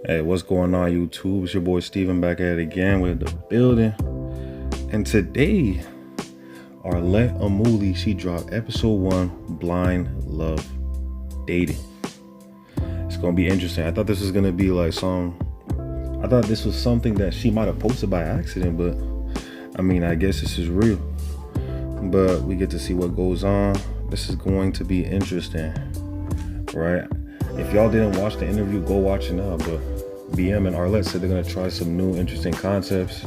Hey, what's going on, YouTube? It's your boy Steven back at it again with the building. And today, Arlette Amuli, she dropped episode 1, Blind Love Dating. It's gonna be interesting. I thought this was gonna be like I thought this was something that she might have posted by accident, but I mean, I guess this is real. But we get to see what goes on. This is going to be interesting, right? If y'all didn't watch the interview, go watch it now. But BM and Arlette said they're gonna try some new interesting concepts.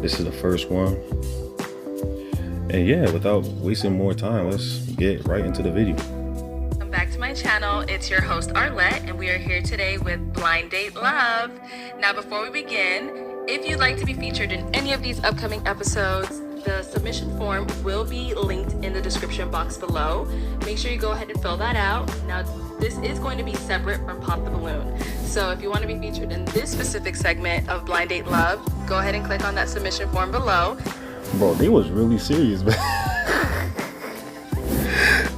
This is the first one. And yeah, without wasting more time, let's get right into the video. Welcome back to my channel. It's your host Arlette, and we are here today with Blind Date Love. Now, before we begin, if you'd like to be featured in any of these upcoming episodes, the submission form will be linked in the description box below. Make sure you go ahead and fill that out. Now, this is going to be separate from Pop the Balloon. So if you want to be featured in this specific segment of Blind Date Love, go ahead and click on that submission form below. Bro, they was really serious, man.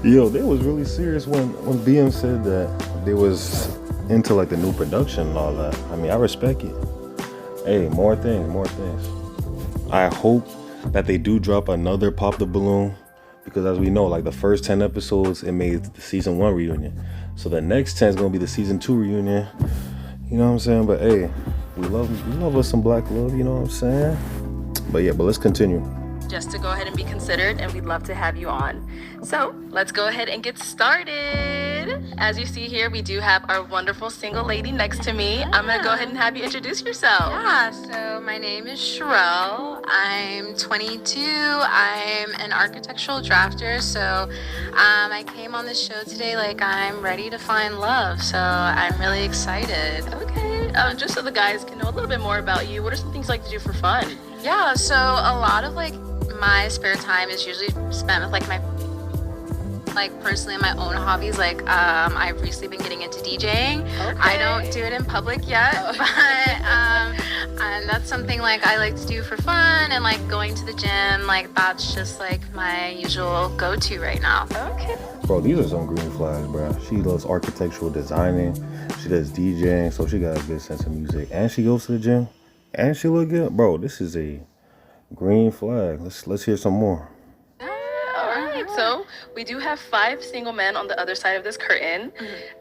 Yo, they was really serious when BM said that they was into like the new production and all that. I mean, I respect it. Hey, more things. I hope that they do drop another Pop the Balloon, because as we know, like the first 10 episodes, it made the season 1 reunion. So the next 10 is gonna be the season 2 reunion. You know what I'm saying? But hey, we love us some black love, you know what I'm saying? But yeah, but let's continue. Just to go ahead and be considered, and we'd love to have you on. So let's go ahead and get started. As you see here, we do have our wonderful single lady next to me. I'm gonna go ahead and have you introduce yourself. Yeah, so my name is Sherelle. I'm 22. I'm an architectural drafter. So I came on this show today like I'm ready to find love. So I'm really excited. Okay, just so the guys can know a little bit more about you, what are some things you like to do for fun? Yeah, so a lot of my spare time is usually spent with my personally my own hobbies. I've recently been getting into DJing. Okay. I don't do it in public yet, but and that's something I like to do for fun, and going to the gym. That's just my usual go-to right now. Okay. Bro, these are some green flags, bro. She does architectural designing, she does DJing, so she got a good sense of music, and she goes to the gym, and she look good. Bro, this is a green flag. Let's hear some more. All right, so we do have 5 single men on the other side of this curtain.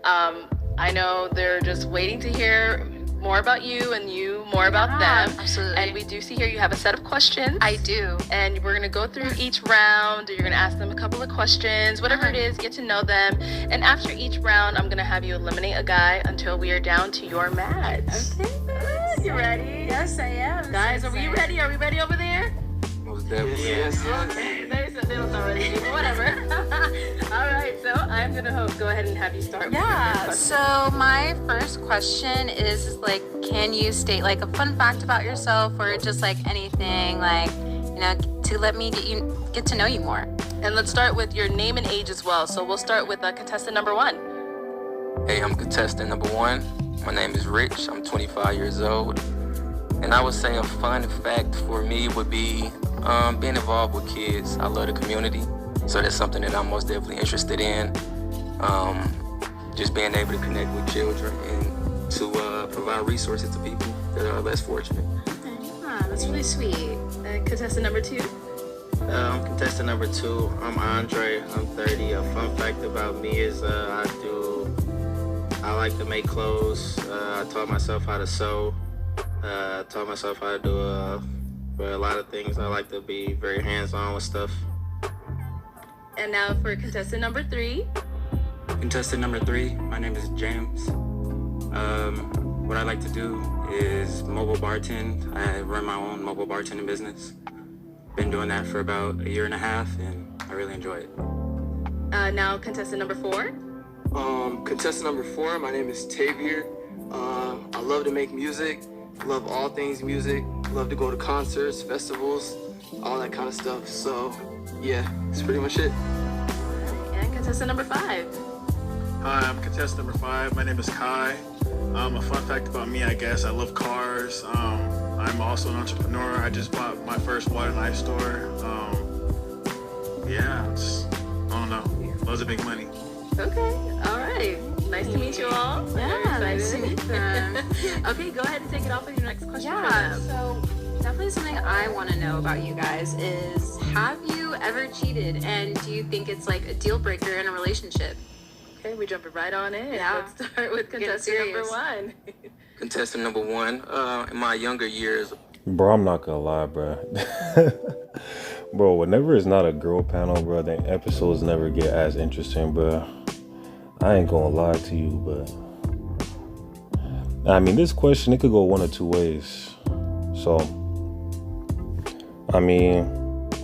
I know they're just waiting to hear more about you and you more about them. Absolutely. And we do see here you have a set of questions. I do. And we're going to go through each round. You're going to ask them a couple of questions, whatever it is, get to know them. And after each round, I'm going to have you eliminate a guy until we are down to your match. Okay. You ready? Yes, I am. Guys, are we ready? Are we ready over there? Most definitely. Yes. Okay. They don't sound ready, but whatever. All right, so I'm going to go ahead and have you start. Yeah, so my first question is can you state a fun fact about yourself, or just anything to let me get to know you more? And let's start with your name and age as well. So we'll start with contestant number 1. Hey, I'm contestant number 1. My name is Rich. I'm 25 years old. And I would say a fun fact for me would be being involved with kids. I love the community. So that's something that I'm most definitely interested in. Just being able to connect with children and to provide resources to people that are less fortunate. Yeah, that's really sweet. Contestant number 2. I'm contestant number 2. I'm Andre. I'm 30. A fun fact about me is I like to make clothes. I taught myself how to sew. I taught myself how to do a lot of things. I like to be very hands-on with stuff. And now for contestant number 3. Contestant number 3, my name is James. What I like to do is mobile bartend. I run my own mobile bartending business. Been doing that for about 1.5 years, and I really enjoy it. Now contestant number 4. Contestant number 4, my name is Tavier. I love to make music, love all things music, love to go to concerts, festivals, all that kind of stuff. So yeah, that's pretty much it. And contestant number 5. Hi, I'm contestant number 5. My name is Kai. A fun fact about me, I guess, I love cars. I'm also an entrepreneur. I just bought my first water and ice store. I don't know. Loads of big money. Okay, all right. Nice to meet you all. Yeah, nice to meet them. Okay, go ahead and take it off with your next question. Yeah, so definitely something I want to know about you guys is, have you ever cheated, and do you think it's like a deal breaker in a relationship? Okay, we're jumping right on in. Yeah. Let's start with contestant number 1. Contestant number 1, in my younger years. Bro, I'm not gonna lie, bro. Bro, whenever it's not a girl panel, bro, the episodes never get as interesting, bro. I ain't gonna lie to you, but I mean, this question, it could go one of two ways. So, I mean,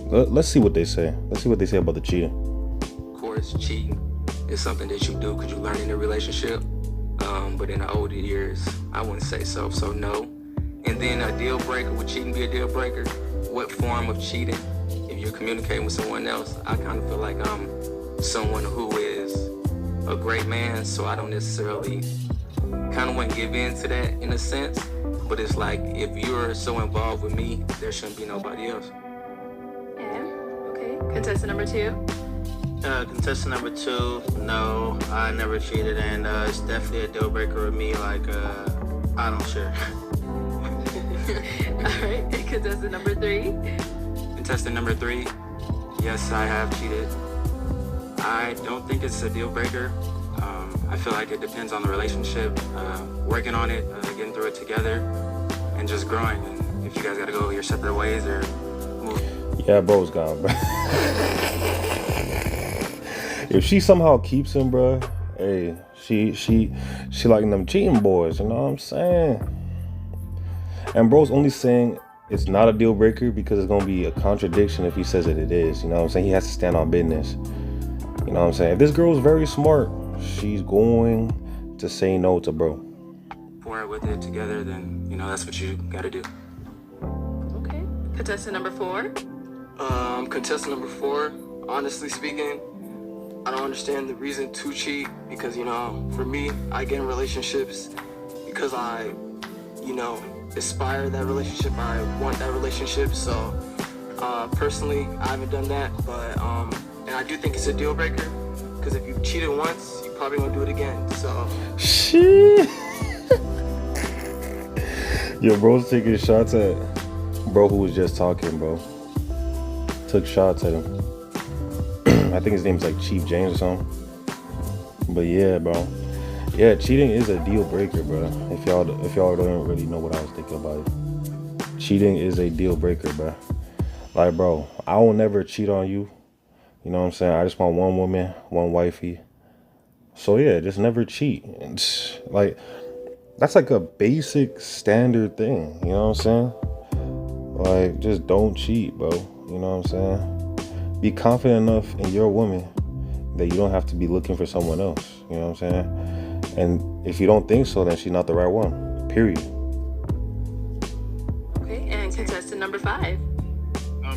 let's see what they say. Let's see what they say about the cheating. Of course, cheating is something that you do because you learn in a relationship. But in the older years, I wouldn't say so. So no. And then a deal breaker, would cheating be a deal breaker? What form of cheating? If you're communicating with someone else, I kind of feel like I'm someone who is a great man, so I don't necessarily kind of want to give in to that in a sense. But it's like, if you're so involved with me, there shouldn't be nobody else. Yeah. Okay. Contestant number 2. Contestant number 2, no, I never cheated, and it's definitely a deal breaker with me. Like, I don't share. All right. Contestant number 3. Contestant number 3, yes, I have cheated. I don't think it's a deal breaker. I feel like it depends on the relationship, working on it, getting through it together, and just growing. And if you guys gotta go your separate ways or move. Yeah, bro's gone, bro. If she somehow keeps him, bro, hey, she like them cheating boys, you know what I'm saying? And bro's only saying it's not a deal breaker because it's gonna be a contradiction if he says that it is, you know what I'm saying? He has to stand on business. You know what I'm saying? If this girl's very smart, she's going to say no to bro. For it with it together, then, you know, that's what you gotta do. Okay. Contestant number 4. Contestant number 4, honestly speaking, I don't understand the reason to cheat because, you know, for me, I get in relationships because I, you know, aspire that relationship. I want that relationship. So, personally, I haven't done that, but, and I do think it's a deal breaker because if you cheated once, you probably won't do it again. So, Shit. Yo, bro's taking shots at bro who was just talking, bro. Took shots at him. I think his name's like Chief James or something. But yeah, bro. Yeah, cheating is a deal breaker, bro. If y'all don't really know what I was thinking about it. Cheating is a deal breaker, bro. Like, bro, I will never cheat on you. You know what I'm saying? I just want one woman, one wifey. So yeah, just never cheat. It's like, that's like a basic standard thing. You know what I'm saying? Like, just don't cheat, bro. You know what I'm saying? Be confident enough in your woman that you don't have to be looking for someone else. You know what I'm saying? And if you don't think so, then she's not the right one. Period. Okay. And contestant number 5.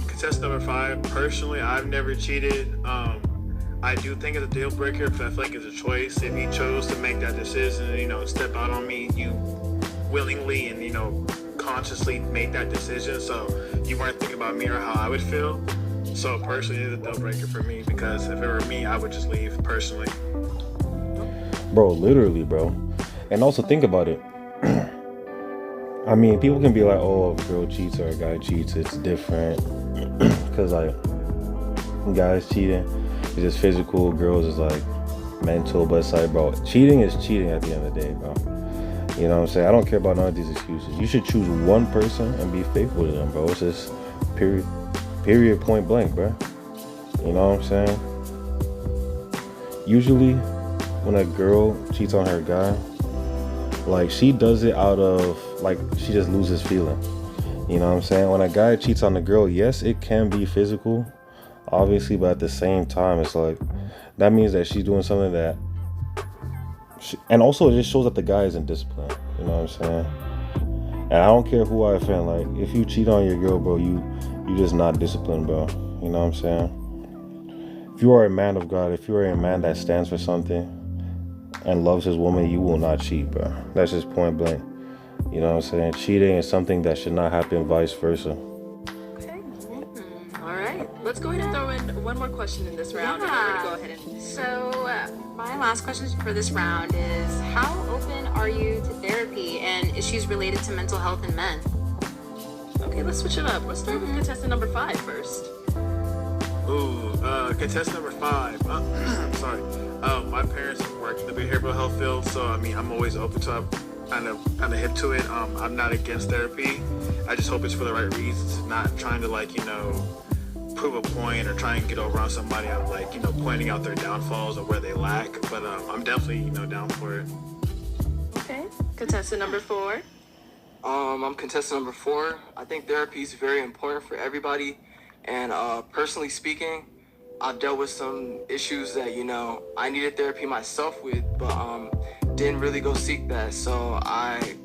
Contestant number 5, personally, I've never cheated. I do think it's a deal breaker because I feel like it's a choice. If you chose to make that decision, you know, step out on me, you willingly and, you know, consciously made that decision. So you weren't thinking about me or how I would feel. So personally, it's a deal breaker for me because if it were me, I would just leave personally. Bro, literally, bro. And also think about it. I mean, people can be like, oh, if a girl cheats or a guy cheats, it's different. Because, like, guys cheating is just physical, girls is, like, mental. But it's like, bro, cheating is cheating at the end of the day, bro. You know what I'm saying? I don't care about none of these excuses. You should choose one person and be faithful to them, bro. It's just period, point blank, bro. You know what I'm saying? Usually, when a girl cheats on her guy, like, she does it out of, like, she just loses feeling. You know what I'm saying? When a guy cheats on a girl, yes, it can be physical, obviously, but at the same time, it's like, that means that she's doing something that, and also it just shows that the guy isn't disciplined. You know what I'm saying? And I don't care who I offend. Like, if you cheat on your girl, bro, you just not disciplined, bro. You know what I'm saying? If you are a man of God, if you are a man that stands for something and loves his woman, you will not cheat, bro. That's just point blank. You know what I'm saying? Cheating is something that should not happen, vice versa. Okay. All right. Let's go ahead and throw in one more question in this round. Yeah. Go ahead and... So, my last question for this round is, how open are you to therapy? And issues related to mental health in men. Okay, let's switch it up. Let's start with contestant number 5 first. Ooh, contestant number 5. Sorry. My parents work in the behavioral health field, so I mean, I'm always open to kind of hip to it. I'm not against therapy. I just hope it's for the right reasons, not trying to prove a point or try and get over on somebody. I'm pointing out their downfalls or where they lack. But I'm definitely down for it. Okay, contestant number 4. I'm contestant number 4. I think therapy is very important for everybody. And personally speaking, I've dealt with some issues that, I needed therapy myself with, but didn't really go seek that. So I,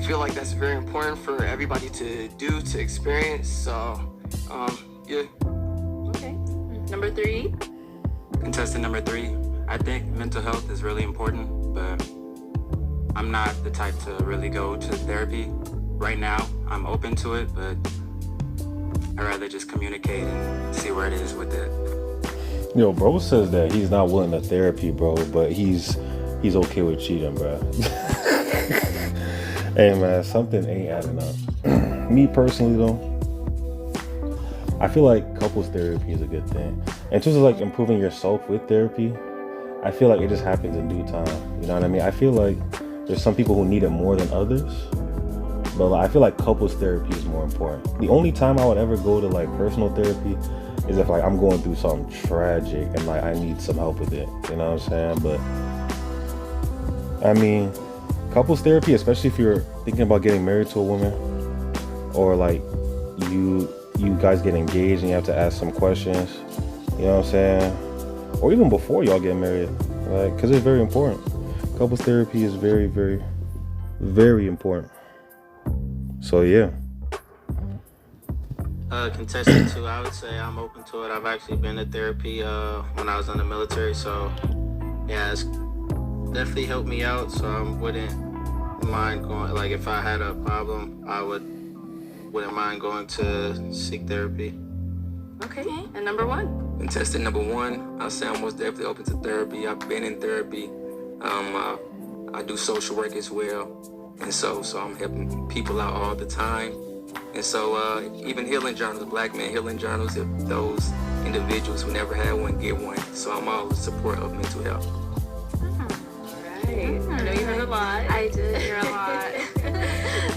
feel like that's very important for everybody to do, to experience. So, yeah. Okay. Number 3. Contestant number 3. I think mental health is really important, but I'm not the type to really go to therapy right now. I'm open to it, but I'd rather just communicate and see where it is with it. Yo, bro says that he's not willing to therapy, bro, but he's okay with cheating, bro. Hey, man, something ain't adding up. Me personally, though, I feel like couples therapy is a good thing. In terms of improving yourself with therapy, I feel like it just happens in due time. You know what I mean? I feel like there's some people who need it more than others. But I feel like couples therapy is more important. The only time I would ever go to personal therapy is if I'm going through something tragic and I need some help with it. You know what I'm saying? But I mean, couples therapy, especially if you're thinking about getting married to a woman, or you guys get engaged and you have to ask some questions. You know what I'm saying? Or even before y'all get married, because it's very important. Couples therapy is very, very, very important. So yeah. Contestant 2, I would say I'm open to it. I've actually been to therapy when I was in the military, so yeah, it's definitely helped me out. So I wouldn't mind going. If I had a problem, I wouldn't mind going to seek therapy. Okay, and number 1. Contestant number 1, I'll say I'm most definitely open to therapy. I've been in therapy. I do social work as well. And so I'm helping people out all the time. And so even healing journals, Black men healing journals, if those individuals who never had one get one. So I'm all in support of mental health. Right. I know you heard a lot. I did hear a lot.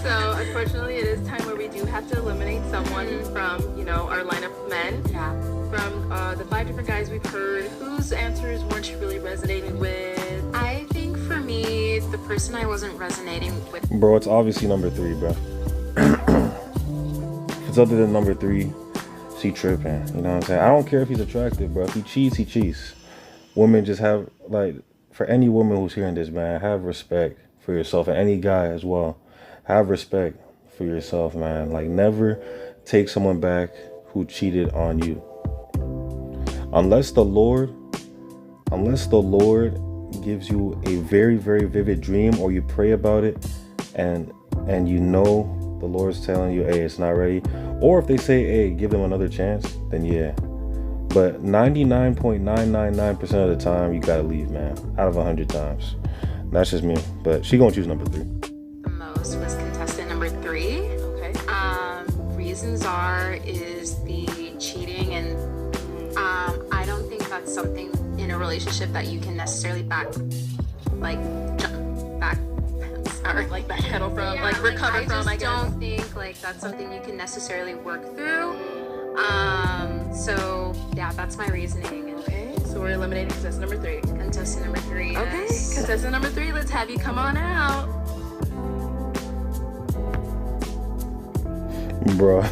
So unfortunately, it is time where we do have to eliminate someone from, our lineup of men. Yeah. From the 5 different guys we've heard, whose answers weren't you really resonating with? I think for me, the person I wasn't resonating with. Bro, it's obviously number 3, bro. If it's other than number 3, she tripping. You know what I'm saying? I don't care if he's attractive, bro. If he cheats, he cheats. Women just have, for any woman who's hearing this, man, have respect for yourself. And any guy as well. Have respect for yourself, man. Never take someone back who cheated on you. Unless the Lord gives you a very, very vivid dream, or you pray about it and the Lord's telling you, hey, it's not ready. Or if they say, hey, give them another chance, then yeah. But 99.999% of the time, you gotta leave, man. Out of 100 times. That's just me. But she gonna choose number 3. The most was contestant number 3. Okay. Reasons is the cheating, and I don't think that's something in a relationship that you can necessarily backpedal from, yeah, recover from, I guess. I don't think that's something you can necessarily work through. So yeah, that's my reasoning. Okay, so we're eliminating contestant number 3. Contestant number 3. Okay, yes. contestant number 3, let's have you come on out. Bro.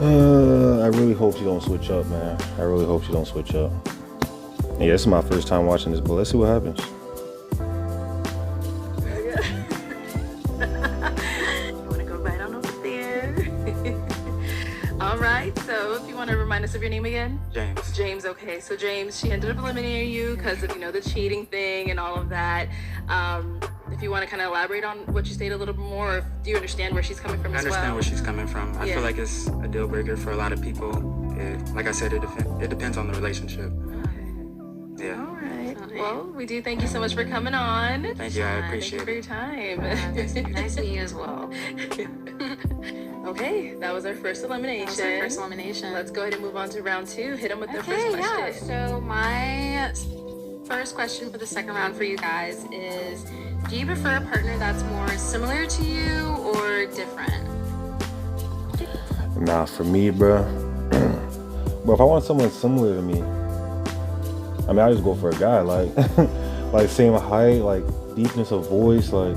I really hope she don't switch up, man. I really hope she don't switch up. Yeah, this is my first time watching this, but let's see what happens. You want to go right on over there? All right, so if you want to remind us of your name again? James, okay. So James, she ended up eliminating you because of, the cheating thing and all of that. If you want to kind of elaborate on what you stated a little bit more, or do you understand where she's coming from as well? I understand where she's coming from. I Yeah. feel like it's a deal breaker for a lot of people. Like I said, it depends on the relationship. Yeah. All right. Well, we do thank you so much for coming on. Thank you. I appreciate Thank you for it. your time. Nice meeting you as well. Okay, that was our first elimination. Let's go ahead and move on to round 2. Hit them with their first question. So my first question for the second round for you guys is, do you prefer a partner that's more similar to you or different? Nah, for me, bro. But if I want someone similar to me, I mean, I just go for a guy like, like same height, like deepness of voice, like.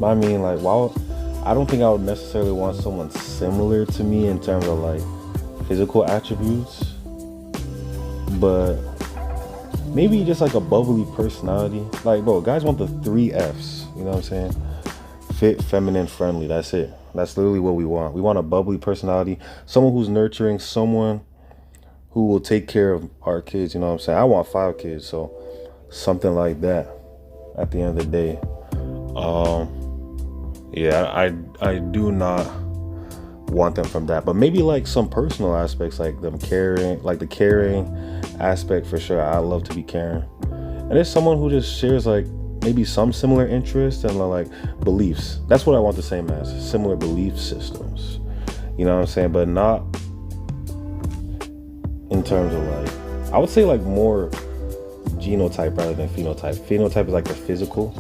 I mean, like, wow. I don't think I would necessarily want someone similar to me in terms of like physical attributes, but maybe just like a bubbly personality. Like, bro, guys want the 3 F's. You know what I'm saying? Fit, feminine, friendly. That's it. That's literally what we want. We want a bubbly personality, someone who's nurturing, someone who will take care of our kids. You know what I'm saying? I want 5 kids, so something like that at the end of the day. Yeah, I do not want them from that, but maybe like some personal aspects, like them caring, like the caring aspect for sure. I love to be caring, and it's someone who just shares like maybe some similar interests and like beliefs. That's what I want the same as, similar belief systems. You know what I'm saying? But not in terms of like, I would say like more genotype rather than phenotype. Phenotype is like the physical.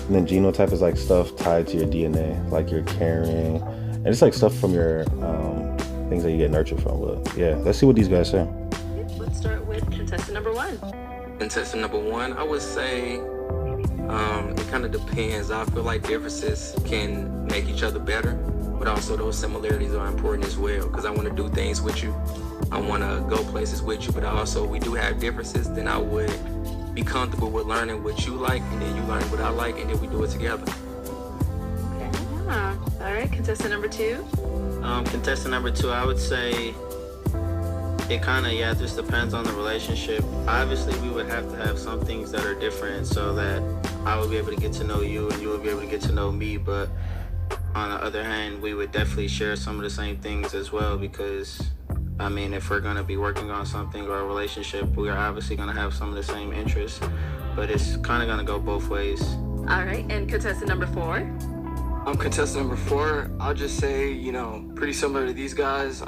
And then genotype is like stuff tied to your DNA, like your caring, and it's like stuff from your things that you get nurtured from. But yeah, let's see what these guys say. Let's start with contestant number 1. Contestant number 1, I would say it kind of depends. I feel like differences can make each other better, but also those similarities are important as well, because I want to do things with you. I want to go places with you, but also we do have differences. Then I would be comfortable with learning what you like, and then you learn what I like, and then we do it together. Okay. Yeah. All right, contestant number 2. Contestant number 2, I would say it kind of, just depends on the relationship. Obviously, we would have to have some things that are different so that I would be able to get to know you and you would be able to get to know me. But on the other hand, we would definitely share some of the same things as well, because I mean, if we're going to be working on something or a relationship, we are obviously going to have some of the same interests, but it's kind of going to go both ways. All right, and contestant number 4. Contestant number 4, I'll just say, pretty similar to these guys.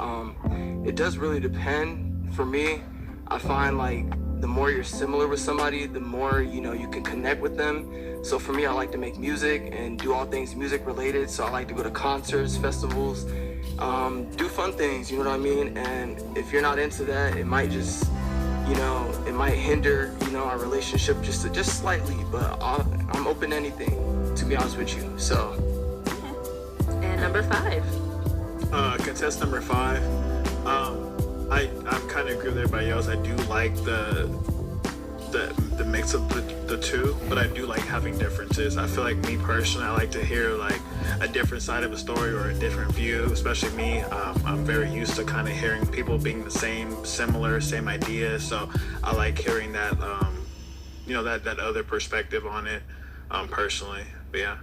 It does really depend. For me, I find like the more you're similar with somebody, the more, you can connect with them. So for me, I like to make music and do all things music related. So I like to go to concerts, festivals, do fun things, you know what I mean? And if you're not into that, it might just, it might hinder, our relationship just slightly, but I'm open to anything, to be honest with you, so. And number 5. Contest number 5. I'm kind of agree with everybody else. I do like the mix of the two, but I do like having differences. I feel like me personally, I like to hear like a different side of a story or a different view, especially me. I'm very used to kind of hearing people being the same idea, so I like hearing that that other perspective on it personally. But yeah.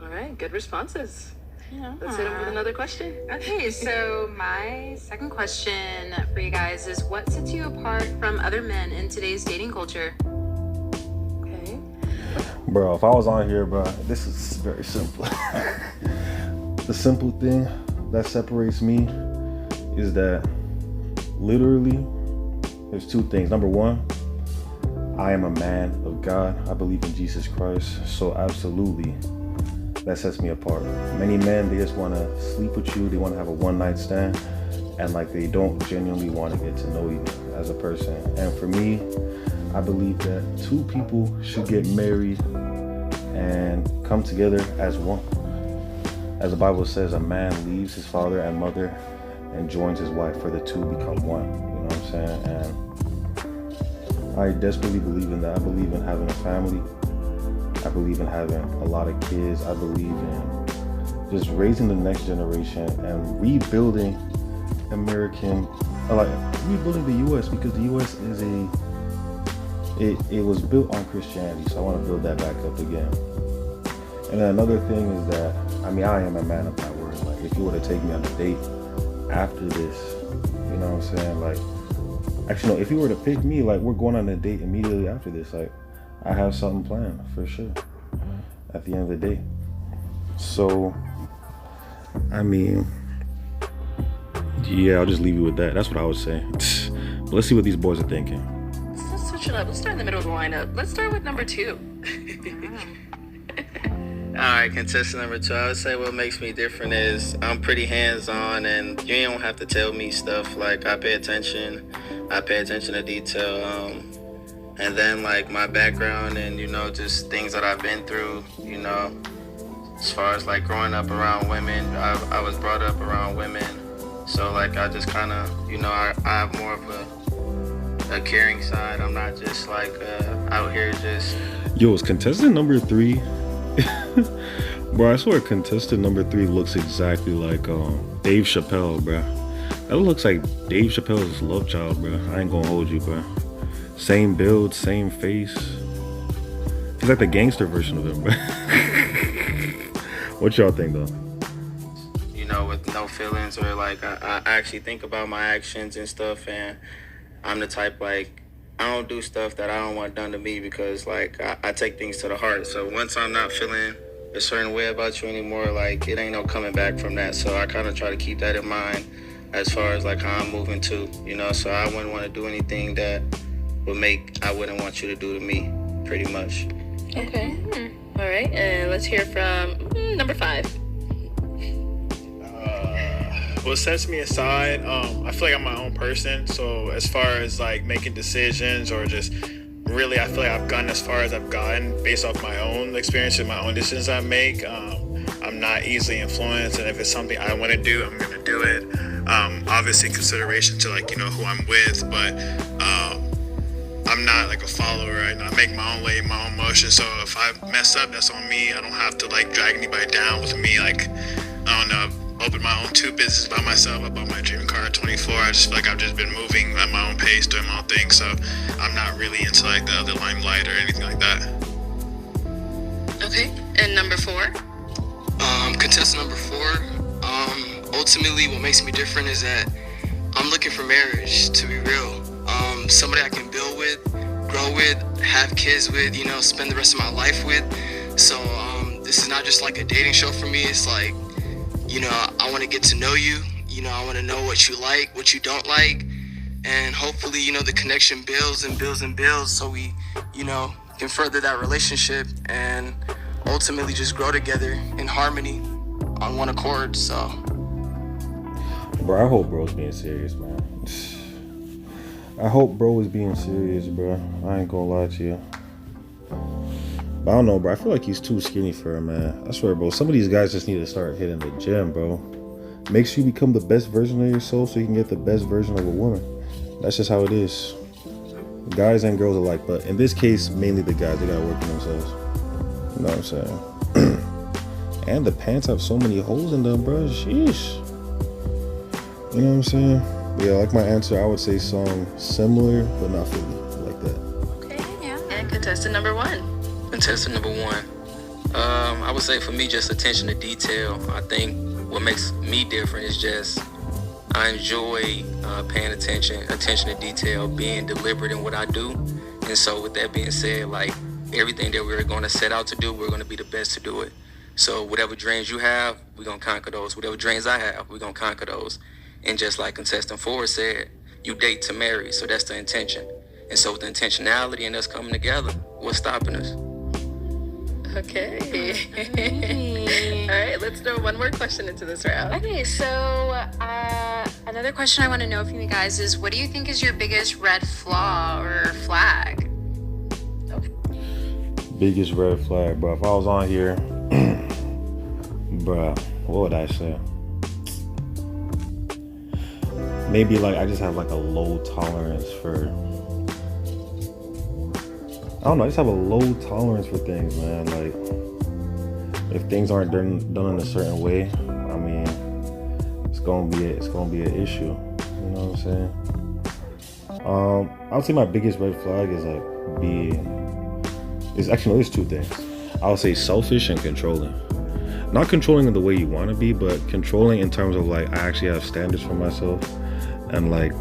All right, good responses. Let's hit them with another question. Okay, so my second question for you guys is, what sets you apart from other men in today's dating culture? Okay. Bro, if I was on here, bro, this is very simple. The simple thing that separates me is that literally there's 2 things. Number 1, I am a man of God. I believe in Jesus Christ. So absolutely, that sets me apart. Many men, they just want to sleep with you. They want to have a one-night stand, and like they don't genuinely want to get to know you as a person. And for me, I believe that 2 people should get married and come together as one. As the Bible says, a man leaves his father and mother and joins his wife, for the 2 become one. You know what I'm saying? And I desperately believe in that. I believe in having a family. I believe in having a lot of kids. I believe in just raising the next generation and rebuilding rebuilding the U.S. because the U.S. is it was built on Christianity, so I want to build that back up again. And then another thing is that, I am a man of my word. Like, if you were to take me on a date after this, you know what I'm saying? Like, Actually, no, if you were to pick me, like, we're going on a date immediately after this. Like, I have something planned for sure at the end of the day. So, I mean, yeah, I'll just leave you with that. That's what I would say. But let's see what these boys are thinking. Let's switch it up. Let's start in the middle of the lineup. Let's start with number 2. Alright, contestant number 2. I would say what makes me different is I'm pretty hands-on, and you don't have to tell me stuff. Like, I pay attention to detail, and then like my background and just things that I've been through, as far as like growing up around women. I was brought up around women, so like I just kind of I have more of a caring side. I'm not just like out here just. Yo, is contestant number 3? Bro, I swear contestant number 3 looks exactly like Dave Chappelle, bro. That looks like Dave Chappelle's love child, bro. I ain't gonna hold you, bro. Same build, same face. He's like the gangster version of him, bro. What y'all think, though? With no feelings, or like I actually think about my actions and stuff, and I'm the type, like, I don't do stuff that I don't want done to me, because like I take things to the heart. So once I'm not feeling a certain way about you anymore, like it ain't no coming back from that. So I kind of try to keep that in mind as far as like how I'm moving too, so I wouldn't want to do anything that I wouldn't want you to do to me, pretty much. Okay. All right, and let's hear from number 5. What sets me aside, I feel like I'm my own person. So as far as like making decisions, or just really, I feel like I've gotten as far as I've gotten based off my own experience and my own decisions I make. I'm not easily influenced, and if it's something I want to do, I'm gonna do it. Obviously consideration to like who I'm with, but I'm not like a follower. I make my own way, my own motion. So if I mess up, that's on me. I don't have to like drag anybody down with me. Like, I don't know, opened my own 2 businesses by myself. I bought my dream car at 24. I just feel like I've just been moving at my own pace, doing my own thing. So I'm not really into like the limelight or anything like that. Okay, and number 4? Contestant number 4. Ultimately, what makes me different is that I'm looking for marriage, to be real. Somebody I can build with, grow with, have kids with, spend the rest of my life with. So this is not just like a dating show for me. It's like, I want to get to know you. I want to know what you like, what you don't like. And hopefully, the connection builds and builds and builds, so we, can further that relationship and ultimately just grow together in harmony on one accord. So, bro, I hope bro's being serious, man. I hope bro is being serious, bro. I ain't gonna lie to you. But I don't know, bro. I feel like he's too skinny for him, man. I swear, bro. Some of these guys just need to start hitting the gym, bro. Make sure you become the best version of yourself so you can get the best version of a woman. That's just how it is. Guys and girls alike, but in this case, mainly the guys. They gotta work on themselves. You know what I'm saying? And the pants have so many holes in them, bro. Sheesh. You know what I'm saying? Yeah, like my answer, I would say song similar, but not fully like that. Okay, yeah. And contestant number 1. Contestant number 1. I would say for me, just attention to detail. I think what makes me different is just I enjoy paying attention to detail, being deliberate in what I do. And so with that being said, like everything that we're going to set out to do, we're going to be the best to do it. So whatever dreams you have, we're going to conquer those. Whatever dreams I have, we're going to conquer those. And just like contestant 4 said, you date to marry. So that's the intention. And so with the intentionality and us coming together, what's stopping us? Okay. All right, let's throw one more question into this round. Okay, so another question I want to know from you guys is, what do you think is your biggest red flaw or flag? Biggest red flag, bro. If I was on here, bro, what would I say? Maybe like I just have like a low tolerance for, I don't know, I just have a low tolerance for things, man. Like if things aren't done in a certain way, I mean, it's gonna be an issue. You know what I'm saying? I would say my biggest red flag is like there's 2 things. I would say selfish and controlling. Not controlling in the way you want to be, but controlling in terms of like I actually have standards for myself, and like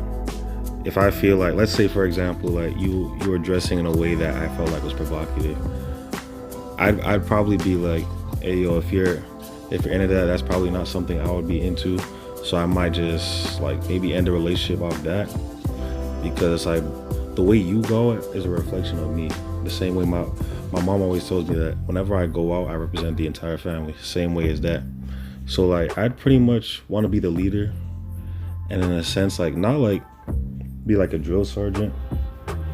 if I feel like, let's say for example, like you were dressing in a way that I felt like was provocative, I'd probably be like, hey yo, if you're into that, that's probably not something I would be into. So I might just like maybe end a relationship off that, because like the way you go is a reflection of me. The same way my mom always tells me that whenever I go out, I represent the entire family. Same way as that. So like I'd pretty much want to be the leader, and in a sense like not like be like a drill sergeant,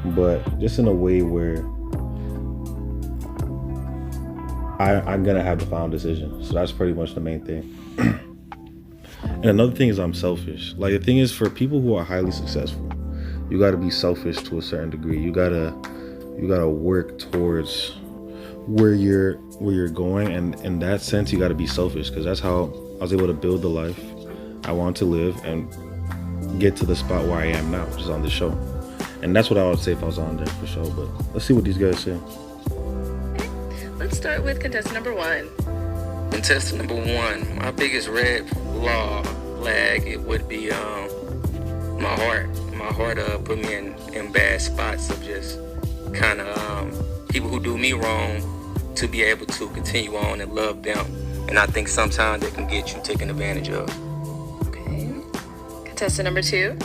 but just in a way where I'm gonna have the final decision. So that's pretty much the main thing. And another thing is I'm selfish. Like the thing is, for people who are highly successful, you got to be selfish to a certain degree. You gotta work towards where you're going, and in that sense you got to be selfish, because that's how I was able to build the life I want to live and get to the spot where I am now, which is on this show. And that's what I would say if I was on there for sure. But let's see what these guys say. Let's start with contestant number 1. Contestant number 1, my biggest red flag, it would be my heart. My heart put me in bad spots of just kind of people who do me wrong, to be able to continue on and love them. And I think sometimes they can get you taken advantage of. Okay. Contestant number 2.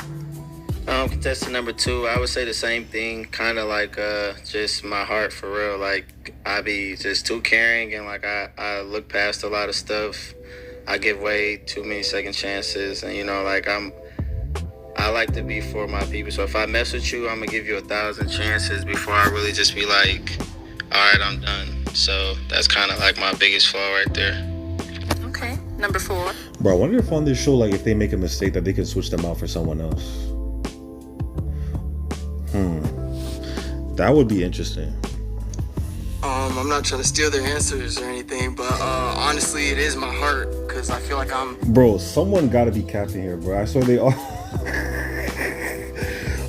Contestant number 2, I would say the same thing. Kind of like just my heart for real. Like I be just too caring, and like I look past a lot of stuff. I give way too many second chances, and you know, like I like to be for my people. So if I mess with you, I'm gonna give you 1,000 chances before I really just be like, all right, I'm done. So that's kind of like my biggest flaw right there. Okay. Number 4. Bro, I wonder if on this show, like if they make a mistake, that they can switch them out for someone else. That would be interesting. I'm not trying to steal their answers or anything, but honestly, it is my heart, because I feel like Bro, someone gotta be captain here, bro. I swear they all...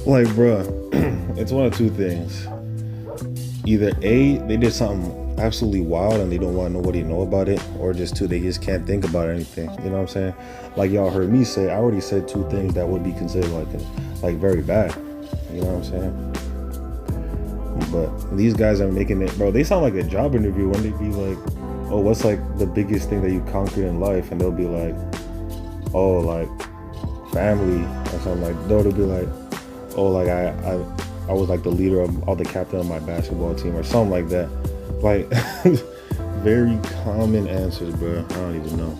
Like, bro, it's one of two things. Either A, they did something absolutely wild and they don't want nobody to know about it, or just 2, they just can't think about anything. You know what I'm saying? Like y'all heard me say, I already said 2 things that would be considered like very bad. You know what I'm saying? But these guys are making it, bro. They sound like a job interview when they be like, oh, what's like the biggest thing that you conquered in life? And they'll be like, oh, like family or something. Like they'll be like, oh, like I was like the leader of the captain of my basketball team or something like that. Like very common answers, bro. I don't even know.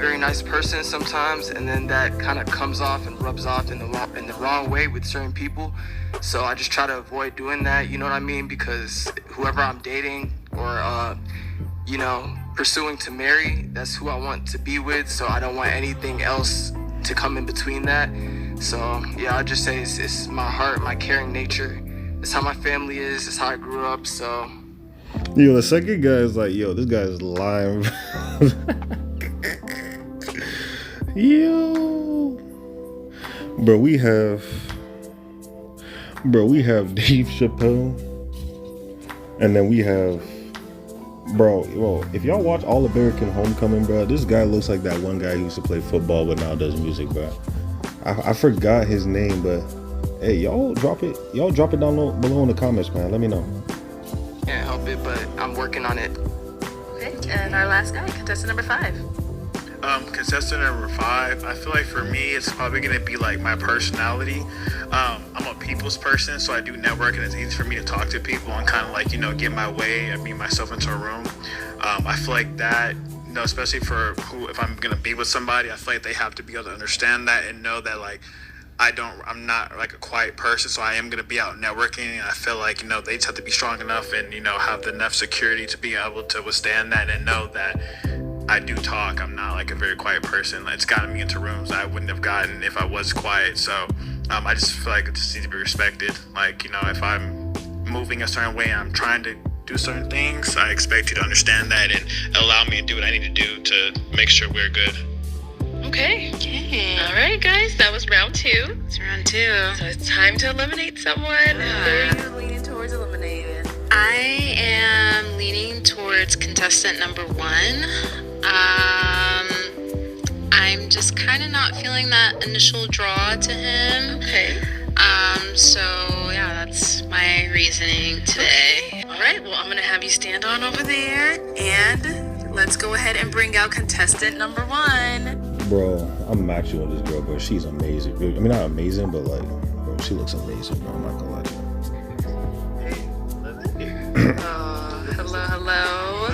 very nice person sometimes, and then that kind of comes off and rubs off in the wrong way with certain people. So I just try to avoid doing that, you know what I mean? Because whoever I'm dating or pursuing to marry, that's who I want to be with. So I don't want anything else to come in between that. So yeah, I'll just say it's my heart, my caring nature. It's how my family is. It's how I grew up. So. Yo, the second guy is like, yo, this guy is lying. Yo, bro, we have Dave Chappelle, and then we have, bro, if y'all watch All American Homecoming, bro, this guy looks like that one guy who used to play football but now does music, bro. I forgot his name, but hey, y'all drop it down below in the comments, man. Let me know. Can't help it, but I'm working on it. Okay, and our last guy, contestant number 5. Contestant number 5, I feel like for me, it's probably going to be like my personality. I'm a people's person, so I do network, and it's easy for me to talk to people and kind of like, get my way and meet myself into a room. I feel like that, especially if I'm going to be with somebody, I feel like they have to be able to understand that and know that like, I'm not like a quiet person, so I am going to be out networking, and I feel like, they just have to be strong enough and, have enough security to be able to withstand that and know that I do talk. I'm not like a very quiet person. It's gotten me into rooms I wouldn't have gotten if I was quiet. So I just feel like it just needs to be respected. Like, if I'm moving a certain way and I'm trying to do certain things, I expect you to understand that and allow me to do what I need to do to make sure we're good. Okay. All right, guys, that was round 2. It's round 2. So it's time to eliminate someone. Who are you leaning towards eliminating? I am leaning towards contestant number 1. I'm I'm just kind of not feeling that initial draw to him. Okay. So yeah, that's my reasoning today. All right, well, I'm going to have you stand on over there, and let's go ahead and bring out contestant number 1. Bro, I'm actually on this girl, bro. She's amazing. I mean, not amazing, but like, bro, she looks amazing, bro. I'm not gonna lie to you. Hello.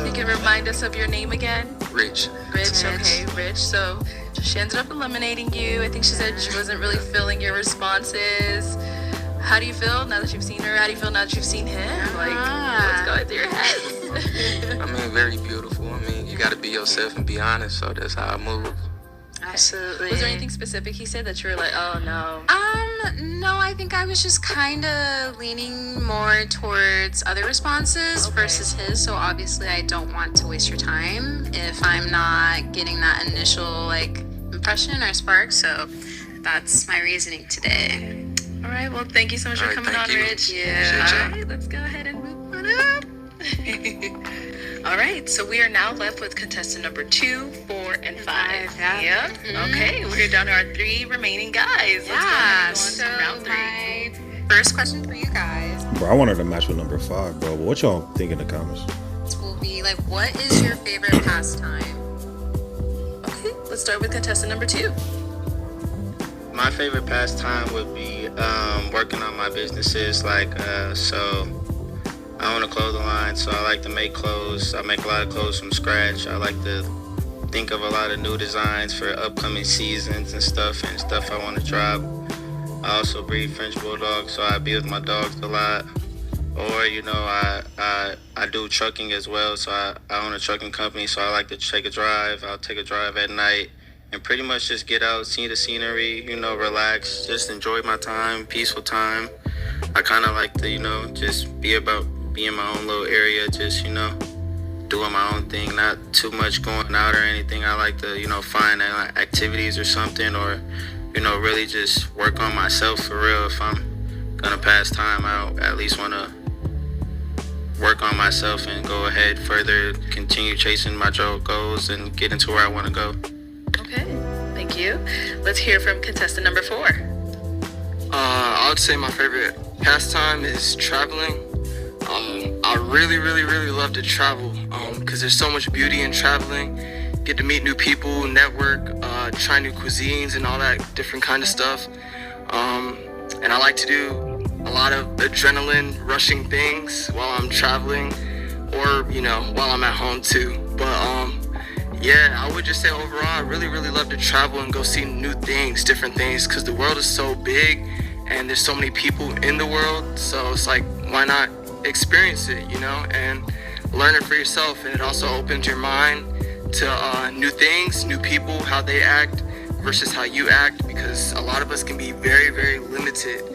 You can remind us of your name again? Rich. Rich, okay, Rich. So she ended up eliminating you. I think she said she wasn't really feeling your responses. How do you feel now that you've seen her? How do you feel now that you've seen him? Like, what's going through your head? I mean, very beautiful. I mean, you got to be yourself and be honest, so that's how I move. Absolutely. Was there anything specific he said that you were like, oh no? No, I think I was just kind of leaning more towards other responses versus his. So obviously, I don't want to waste your time if I'm not getting that initial like impression or spark. So that's my reasoning today. All right. Well, thank you so much for coming on, Rich. Yeah. All right. Let's go ahead and move on up. All right. So we are now left with contestant number 2, 4, and 5. Yeah. Yep. Mm-hmm. Okay. We're down to our 3 remaining guys. Let's go ahead and go on So to round 3. my first question for you guys Bro, I wanted to match with number 5, bro. But what y'all think in the comments? will be like, what is your favorite pastime? Okay. Let's start with contestant number 2. My favorite pastime would be working on my businesses. So I own a clothing line, so I like to make clothes. I make a lot of clothes from scratch. I like to think of a lot of new designs for upcoming seasons and stuff I want to drop. I also breed French Bulldogs, so I be with my dogs a lot. Or, I do trucking as well, so I own a trucking company, so I like to take a drive. I'll take a drive at night and pretty much just get out, see the scenery, relax, just enjoy my time, peaceful time. I kind of like to, just be in my own little area, just, doing my own thing, not too much going out or anything. I like to, find activities or something, or, really just work on myself for real. If I'm gonna pass time, I at least want to work on myself and go ahead further, continue chasing my goals and get into where I want to go. Okay. Thank you. Let's hear from contestant number 4. I would say my favorite pastime is traveling. I really, really, really love to travel because there's so much beauty in traveling. Get to meet new people, network, try new cuisines and all that different kind of stuff. And I like to do a lot of adrenaline rushing things while I'm traveling or, while I'm at home too. But yeah, I would just say overall, I really, really love to travel and go see new things, different things, because the world is so big and there's so many people in the world. So it's like, why not experience it, and learn it for yourself. And it also opens your mind to new things, new people, how they act versus how you act, because a lot of us can be very, very limited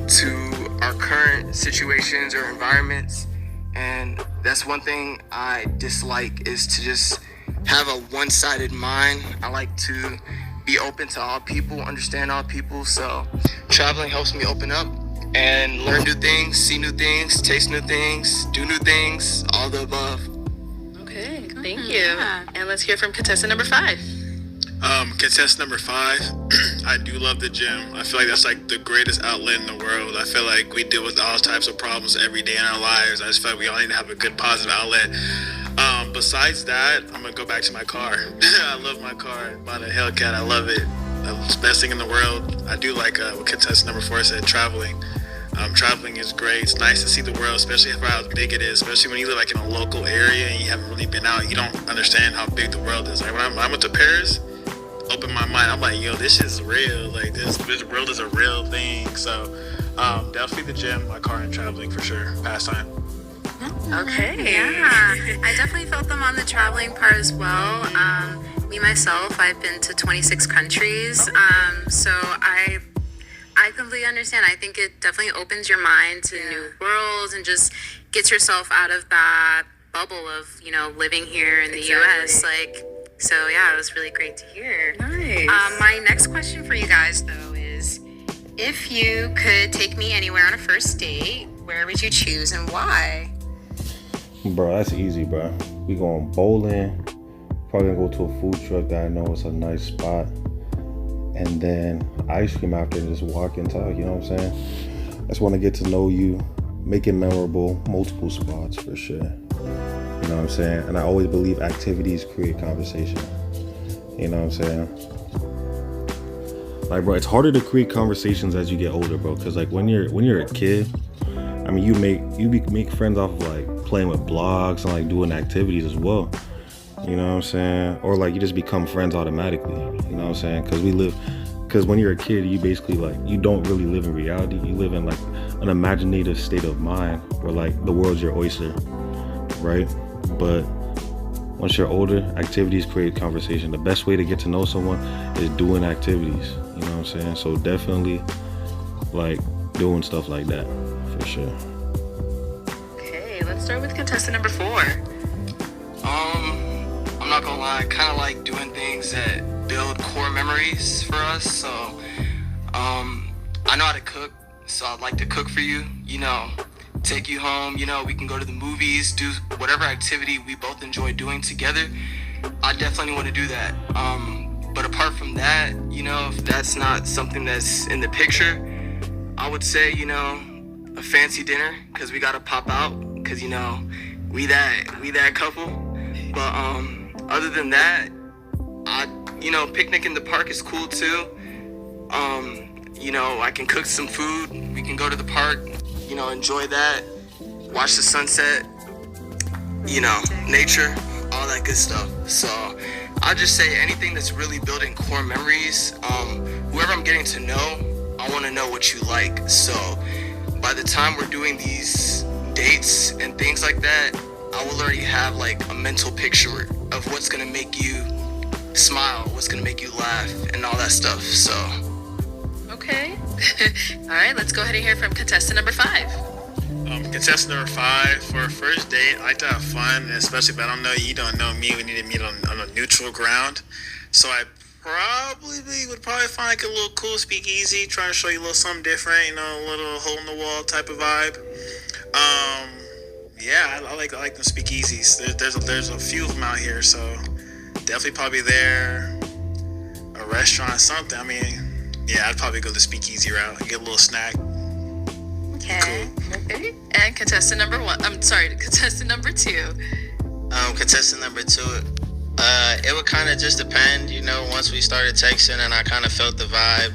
to our current situations or environments. And that's one thing I dislike, is to just have a one-sided mind. I like to be open to all people, understand all people. So traveling helps me open up and learn new things, see new things, taste new things, do new things, all the above. Okay, thank you. And let's hear from contestant number 5. Contestant number 5, I do love the gym. I feel like that's like the greatest outlet in the world. I feel like we deal with all types of problems every day in our lives. I just feel like we all need to have a good positive outlet. Besides that, I'm gonna go back to my car. I love my car. I bought a Hellcat. I love it. It's the best thing in the world. I do like what contestant number 4 said, traveling. Traveling is great. It's nice to see the world, especially for how big it is. Especially when you live like in a local area and you haven't really been out, you don't understand how big the world is. Like when I went to Paris, opened my mind. I'm like, yo, this is real. Like this world is a real thing. So definitely the gym, my car, and traveling for sure. Pastime. Okay. Yeah, I definitely felt them on the traveling part as well. Me myself, I've been to 26 countries, so I completely understand. I think it definitely opens your mind to new worlds and just gets yourself out of that bubble of living here in the U.S. So yeah, it was really great to hear. Nice. My next question for you guys though is, if you could take me anywhere on a first date, where would you choose and why? Bro, that's easy, bro. We going bowling, probably gonna go to a food truck that I know is a nice spot, and then ice cream after, and just walk and talk. You know what I'm saying? I just want to get to know you, make it memorable, multiple spots for sure. You know what I'm saying? And I always believe activities create conversation. You know what I'm saying? Like, bro, it's harder to create conversations as you get older, bro. Cause like when you're a kid, I mean, you make friends off of like playing with blocks and like doing activities as well. You know what I'm saying? Or like you just become friends automatically. You know what I'm saying? Cause when you're a kid, you basically like, you don't really live in reality. You live in like an imaginative state of mind where like the world's your oyster, right? But once you're older, activities create conversation. The best way to get to know someone is doing activities. You know what I'm saying? So definitely like doing stuff like that for sure. Okay, let's start with contestant number 4. I'm not gonna lie, I kind of like doing things that build core memories for us. So, I know how to cook, so I'd like to cook for you. You know, take you home. You know, we can go to the movies, do whatever activity we both enjoy doing together. I definitely want to do that. But apart from that, you know, if that's not something that's in the picture, I would say, you know, a fancy dinner, because we gotta pop out, because, you know, we that couple. But other than that, you know, picnic in the park is cool too. You know, I can cook some food. We can go to the park, you know, enjoy that, watch the sunset, you know, nature, all that good stuff. So I'll just say anything that's really building core memories. Whoever I'm getting to know, I want to know what you like. So by the time we're doing these dates and things like that, I will already have like a mental picture of what's gonna make you smile, what's gonna make you laugh, and all that stuff. So Okay. All right, let's go ahead and hear from contestant number 5. Contestant number 5, for a first date, I like to have fun, and especially if I don't know you, don't know me, we need to meet on a neutral ground. So I would probably find like a little cool speakeasy, trying to show you a little something different, you know, a little hole in the wall type of vibe. Yeah, I like them speakeasies. There's a few of them out here, so definitely probably there, a restaurant, something. I mean, yeah, I'd probably go the speakeasy route and get a little snack. Okay. Cool. Okay. And contestant number 1. Contestant number 2. Contestant number 2. It would kind of just depend, you know, once we started texting and I kind of felt the vibe,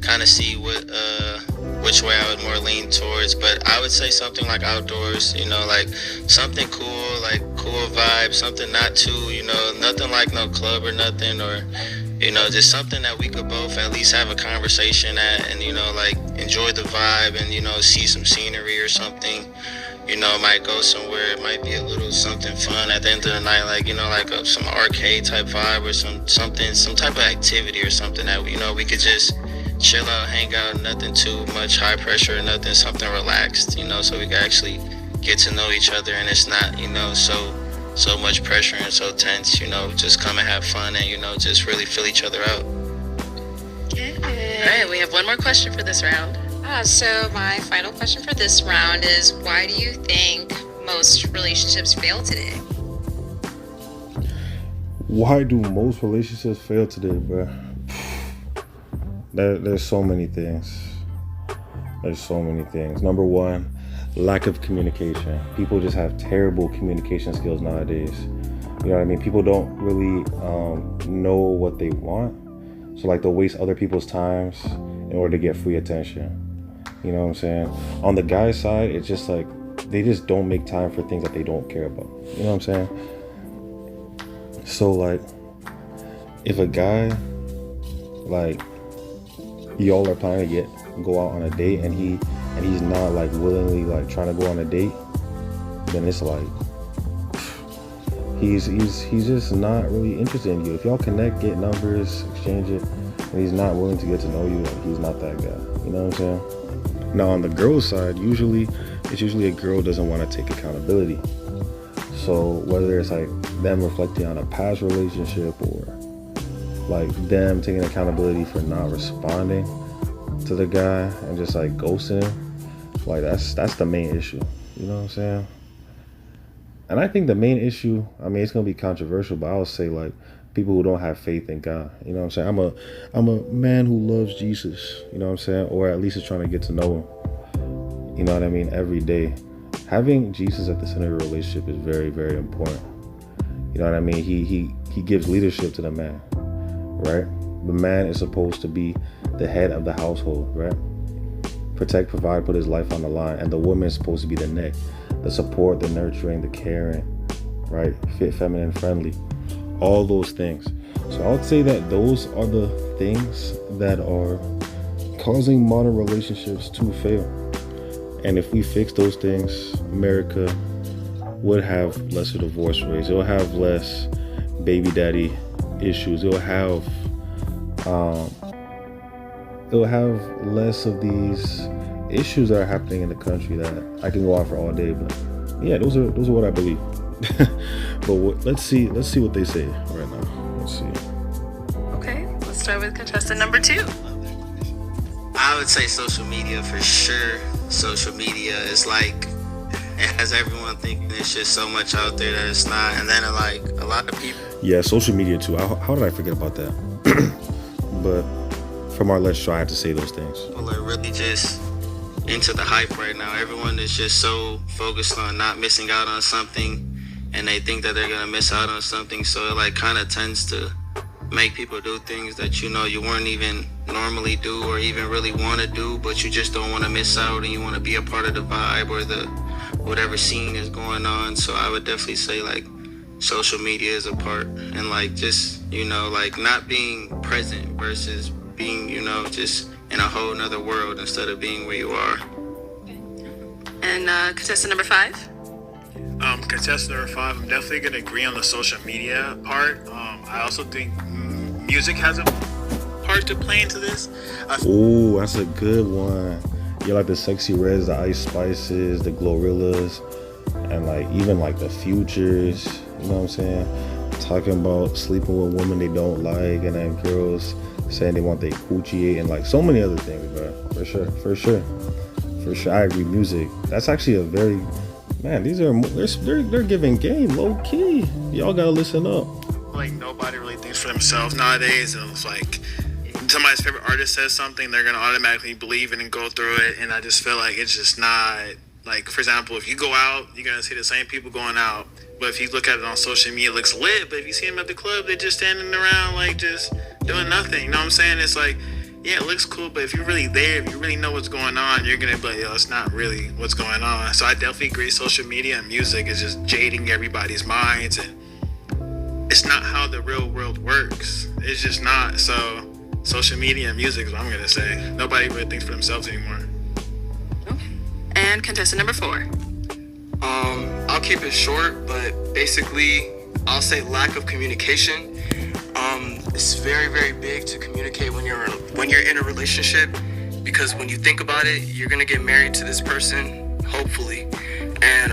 kind of see which way I would more lean towards. But I would say something like outdoors, you know, like something cool, like cool vibe, something not too, you know, nothing like no club or nothing, or, you know, just something that we could both at least have a conversation at and, you know, like enjoy the vibe and, you know, see some scenery or something. You know, might go somewhere, it might be a little something fun at the end of the night, like, you know, like some arcade type vibe or some type of activity or something that, you know, we could just chill out, hang out, nothing too much high pressure, nothing, something relaxed, you know, so we can actually get to know each other and it's not, you know, so much pressure and so tense, you know, just come and have fun and, you know, just really fill each other out. Okay. All right, we have one more question for this round. So my final question for this round is, why do you think most relationships fail today? Why do most relationships fail today, bro? There's so many things. Number 1, lack of communication. People just have terrible communication skills nowadays. You know what I mean? People don't really know what they want. So like they'll waste other people's times in order to get free attention. You know what I'm saying? On the guy's side, it's just like they just don't make time for things that they don't care about. You know what I'm saying? So like if a guy, like, y'all are planning to go out on a date and he's not like willingly like trying to go on a date, then it's like he's just not really interested in you. If y'all connect, get numbers, exchange it, and he's not willing to get to know you, like, he's not that guy. You know what I'm saying? Now on the girl's side, it's usually a girl doesn't want to take accountability. So whether it's like them reflecting on a past relationship or like them taking accountability for not responding to the guy and just like ghosting him, like that's the main issue. You know what I'm saying? And I think the main issue, I mean, it's gonna be controversial, but I would say like people who don't have faith in God. You know what I'm saying? I'm a man who loves Jesus, you know what I'm saying? Or at least is trying to get to know him. You know what I mean? Every day. Having Jesus at the center of your relationship is very, very important. You know what I mean? He gives leadership to the man, right? The man is supposed to be the head of the household, right? Protect, provide, put his life on the line. And the woman is supposed to be the neck, the support, the nurturing, the caring, right? Fit, feminine, friendly, all those things. So I would say that those are the things that are causing modern relationships to fail. And if we fix those things, America would have lesser divorce rates. It'll have less baby daddy issues. It'll have less of these issues that are happening in the country that I can go on for all day. But yeah, those are what I believe. But let's see what they say right now. Let's see. Okay, let's start with contestant number 2. I would say social media for sure. Social media is like, it has everyone thinking there's just so much out there that it's not. And then like a lot of people. Yeah, social media too. How did I forget about that? But from our last show, I had to say those things. People are really just into the hype right now. Everyone is just so focused on not missing out on something, and they think that they're gonna miss out on something. So it like kind of tends to make people do things that you know you wouldn't even normally do or even really want to do, but you just don't want to miss out, and you want to be a part of the vibe or the whatever scene is going on. So I would definitely say like social media is a part, and like just, you know, like not being present versus being, you know, just in a whole nother world instead of being where you are. And contestant number 5. Contestant number 5, I'm definitely gonna agree on the social media part. I also think music has a part to play into this. Oh, that's a good one. You like the Sexy Reds, the Ice Spices, the Glorillaz, and like even like the Futures. You know what I'm saying? Talking about sleeping with women they don't like, and then girls saying they want their coochie, and like so many other things, bro. For sure. I agree. Music. That's actually a very, man. They're giving game low key. Y'all gotta listen up. Like nobody really thinks for themselves nowadays, and it's like somebody's favorite artist says something, they're gonna automatically believe it and go through it. And I just feel like it's just not, like, for example, if you go out, you're gonna see the same people going out. But if you look at it on social media, it looks lit. But if you see them at the club, they're just standing around, like, just doing nothing. You know what I'm saying? It's like, yeah, it looks cool, but if you're really there, if you really know what's going on, you're gonna be like, yo, it's not really what's going on. So I definitely agree. Social media and music is just jading everybody's minds, and it's not how the real world works. It's just not. So social media and music is what I'm gonna say. Nobody really thinks for themselves anymore. Okay. And contestant number 4. I'll keep it short, but basically, I'll say lack of communication. It's very, very big to communicate when you're in a relationship, because when you think about it, you're gonna get married to this person, hopefully, and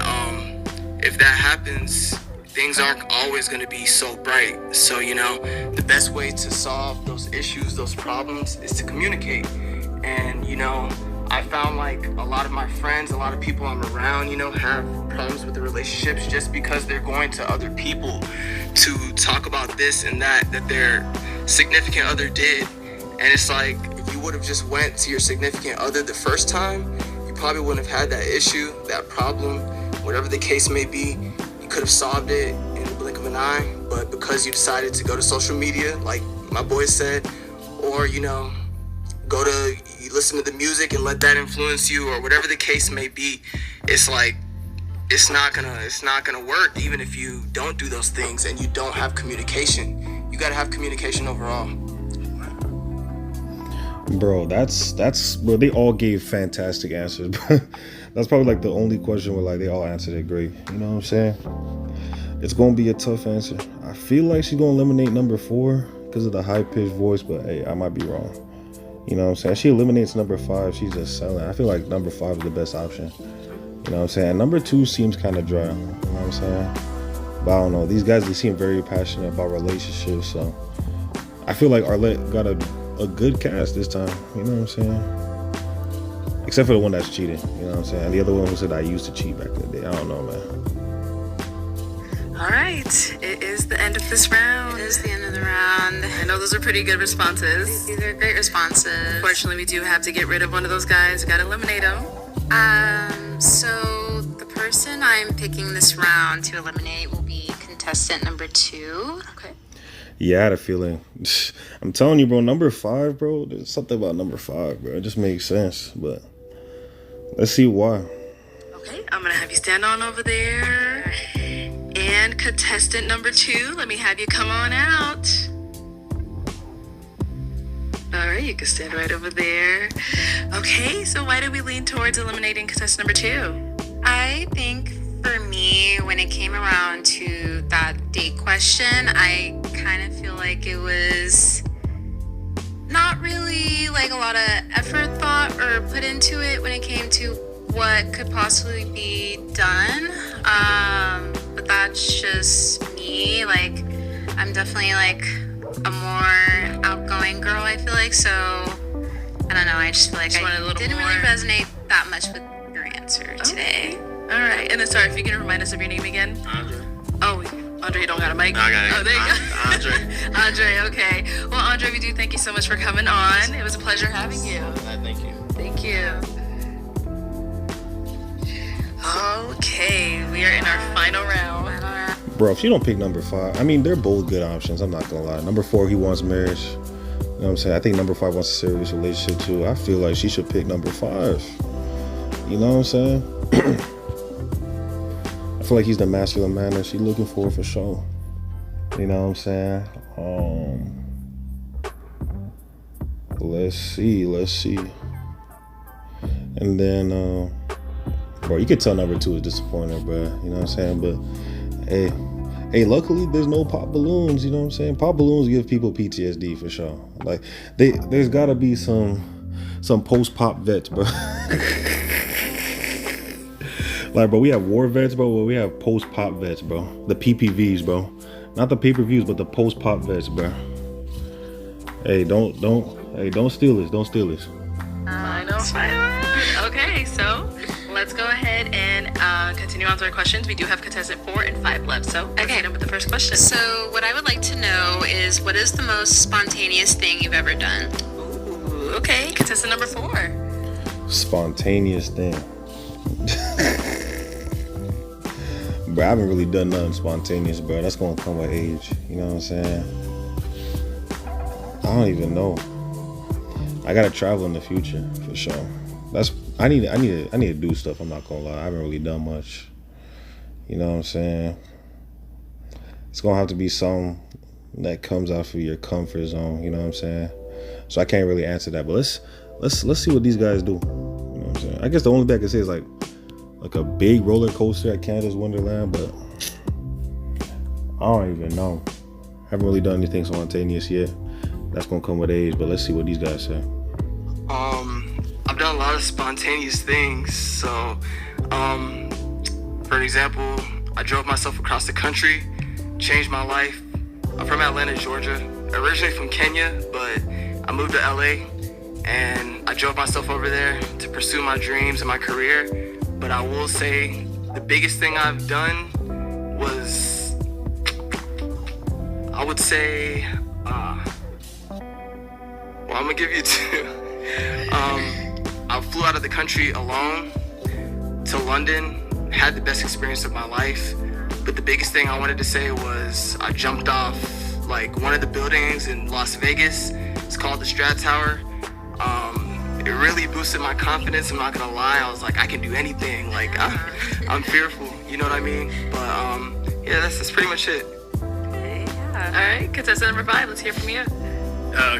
if that happens, things aren't always gonna be so bright. So, you know, the best way to solve those issues, those problems, is to communicate. And, you know, I found like a lot of my friends, a lot of people I'm around, you know, have problems with the relationships just because they're going to other people to talk about this and that their significant other did. And it's like, if you would have just went to your significant other the first time, you probably wouldn't have had that issue, that problem, whatever the case may be. You could have solved it in the blink of an eye. But because you decided to go to social media, like my boy said, or, you know, you listen to the music and let that influence you, or whatever the case may be, it's like, it's not gonna work, even if you don't do those things and you don't have communication. You gotta have communication overall. Bro, bro, they all gave fantastic answers. That's probably like the only question where like they all answered it great. You know what I'm saying? It's gonna be a tough answer. I feel like she's gonna eliminate number 4 because of the high-pitched voice, but hey, I might be wrong. You know what I'm saying? She eliminates number 5. She's just selling. I feel like number 5 is the best option. You know what I'm saying? Number 2 seems kind of dry. You know what I'm saying? But I don't know. These guys, they seem very passionate about relationships. So I feel like Arlette got a good cast this time. You know what I'm saying? Except for the one that's cheating. You know what I'm saying? And the other one who said I used to cheat back in the day. I don't know, man. All right, it is the end of this round. It is the end of the round. I know those are pretty good responses. These are great responses. Unfortunately, we do have to get rid of one of those guys. We gotta eliminate him. So the person I'm picking this round to eliminate will be contestant number 2. Okay. Yeah, I had a feeling. I'm telling you, bro, number 5, bro. There's something about number 5, bro. It just makes sense, but let's see why. Okay, I'm gonna have you stand on over there. And contestant number 2, let me have you come on out. All right, you can stand right over there. Okay, so why did we lean towards eliminating contestant number 2? I think for me, when it came around to that date question, I kind of feel like it was not really like a lot of effort, thought, or put into it when it came to what could possibly be done. But that's just me. Like, I'm definitely like a more outgoing girl, I feel like. So, I don't know. I just feel like I didn't really resonate that much with your answer today. All right, and then sorry, if you can remind us of your name again. Andre. Oh, Andre, you don't got a mic? No, I got it. Oh, there you go. Andre, okay. Well, Andre, we do thank you so much for coming on. It was a pleasure having you. Thank you. Thank you. Okay, we are in our final round. Bro, if you don't pick number 5, I mean, they're both good options. I'm not gonna lie. Number 4, he wants marriage. You know what I'm saying? I think number 5 wants a serious relationship too. I feel like she should pick number 5. You know what I'm saying? I feel like he's the masculine man that she's looking for sure. You know what I'm saying? Let's see. And then, bro, you could tell number 2 is disappointed, bro. You know what I'm saying? But hey, luckily there's no pop balloons. You know what I'm saying? Pop balloons give people PTSD for sure. Like, there's gotta be some post-pop vets, bro. Like, bro, we have war vets, bro. Well, we have post-pop vets, bro. The PPVs, bro. Not the pay-per-views, but the post-pop vets, bro. Hey, don't steal this. Don't steal this. Final. Okay, so let's go ahead and continue on to our questions. We do have contestant 4 and 5 left, so let's hit them with the first question. So what I would like to know is, what is the most spontaneous thing you've ever done? Ooh, okay, contestant number 4. Spontaneous thing. Bro, I haven't really done nothing spontaneous, bro. That's gonna come with age. You know what I'm saying? I don't even know. I gotta travel in the future for sure. I need to do stuff. I'm not gonna lie. I haven't really done much. You know what I'm saying? It's gonna have to be something that comes out of your comfort zone. You know what I'm saying? So I can't really answer that. But let's see what these guys do. You know what I'm saying? I guess the only thing I can say is like a big roller coaster at Canada's Wonderland, but I don't even know. Haven't really done anything spontaneous yet. That's gonna come with age, but let's see what these guys say. I've done a lot of spontaneous things. So, for example, I drove myself across the country, changed my life. I'm from Atlanta, Georgia, originally from Kenya, but I moved to LA and I drove myself over there to pursue my dreams and my career. But I will say the biggest thing I've done was, I would say, well, I'm gonna give you 2. I flew out of the country alone to London, had the best experience of my life. But the biggest thing I wanted to say was I jumped off like one of the buildings in Las Vegas. It's called the Strat Tower. It really boosted my confidence. I'm not gonna lie. I was like, I can do anything. Like, I'm fearful. You know what I mean? But yeah, that's pretty much it. Okay, yeah. All right, contestant number 5. Let's hear from you.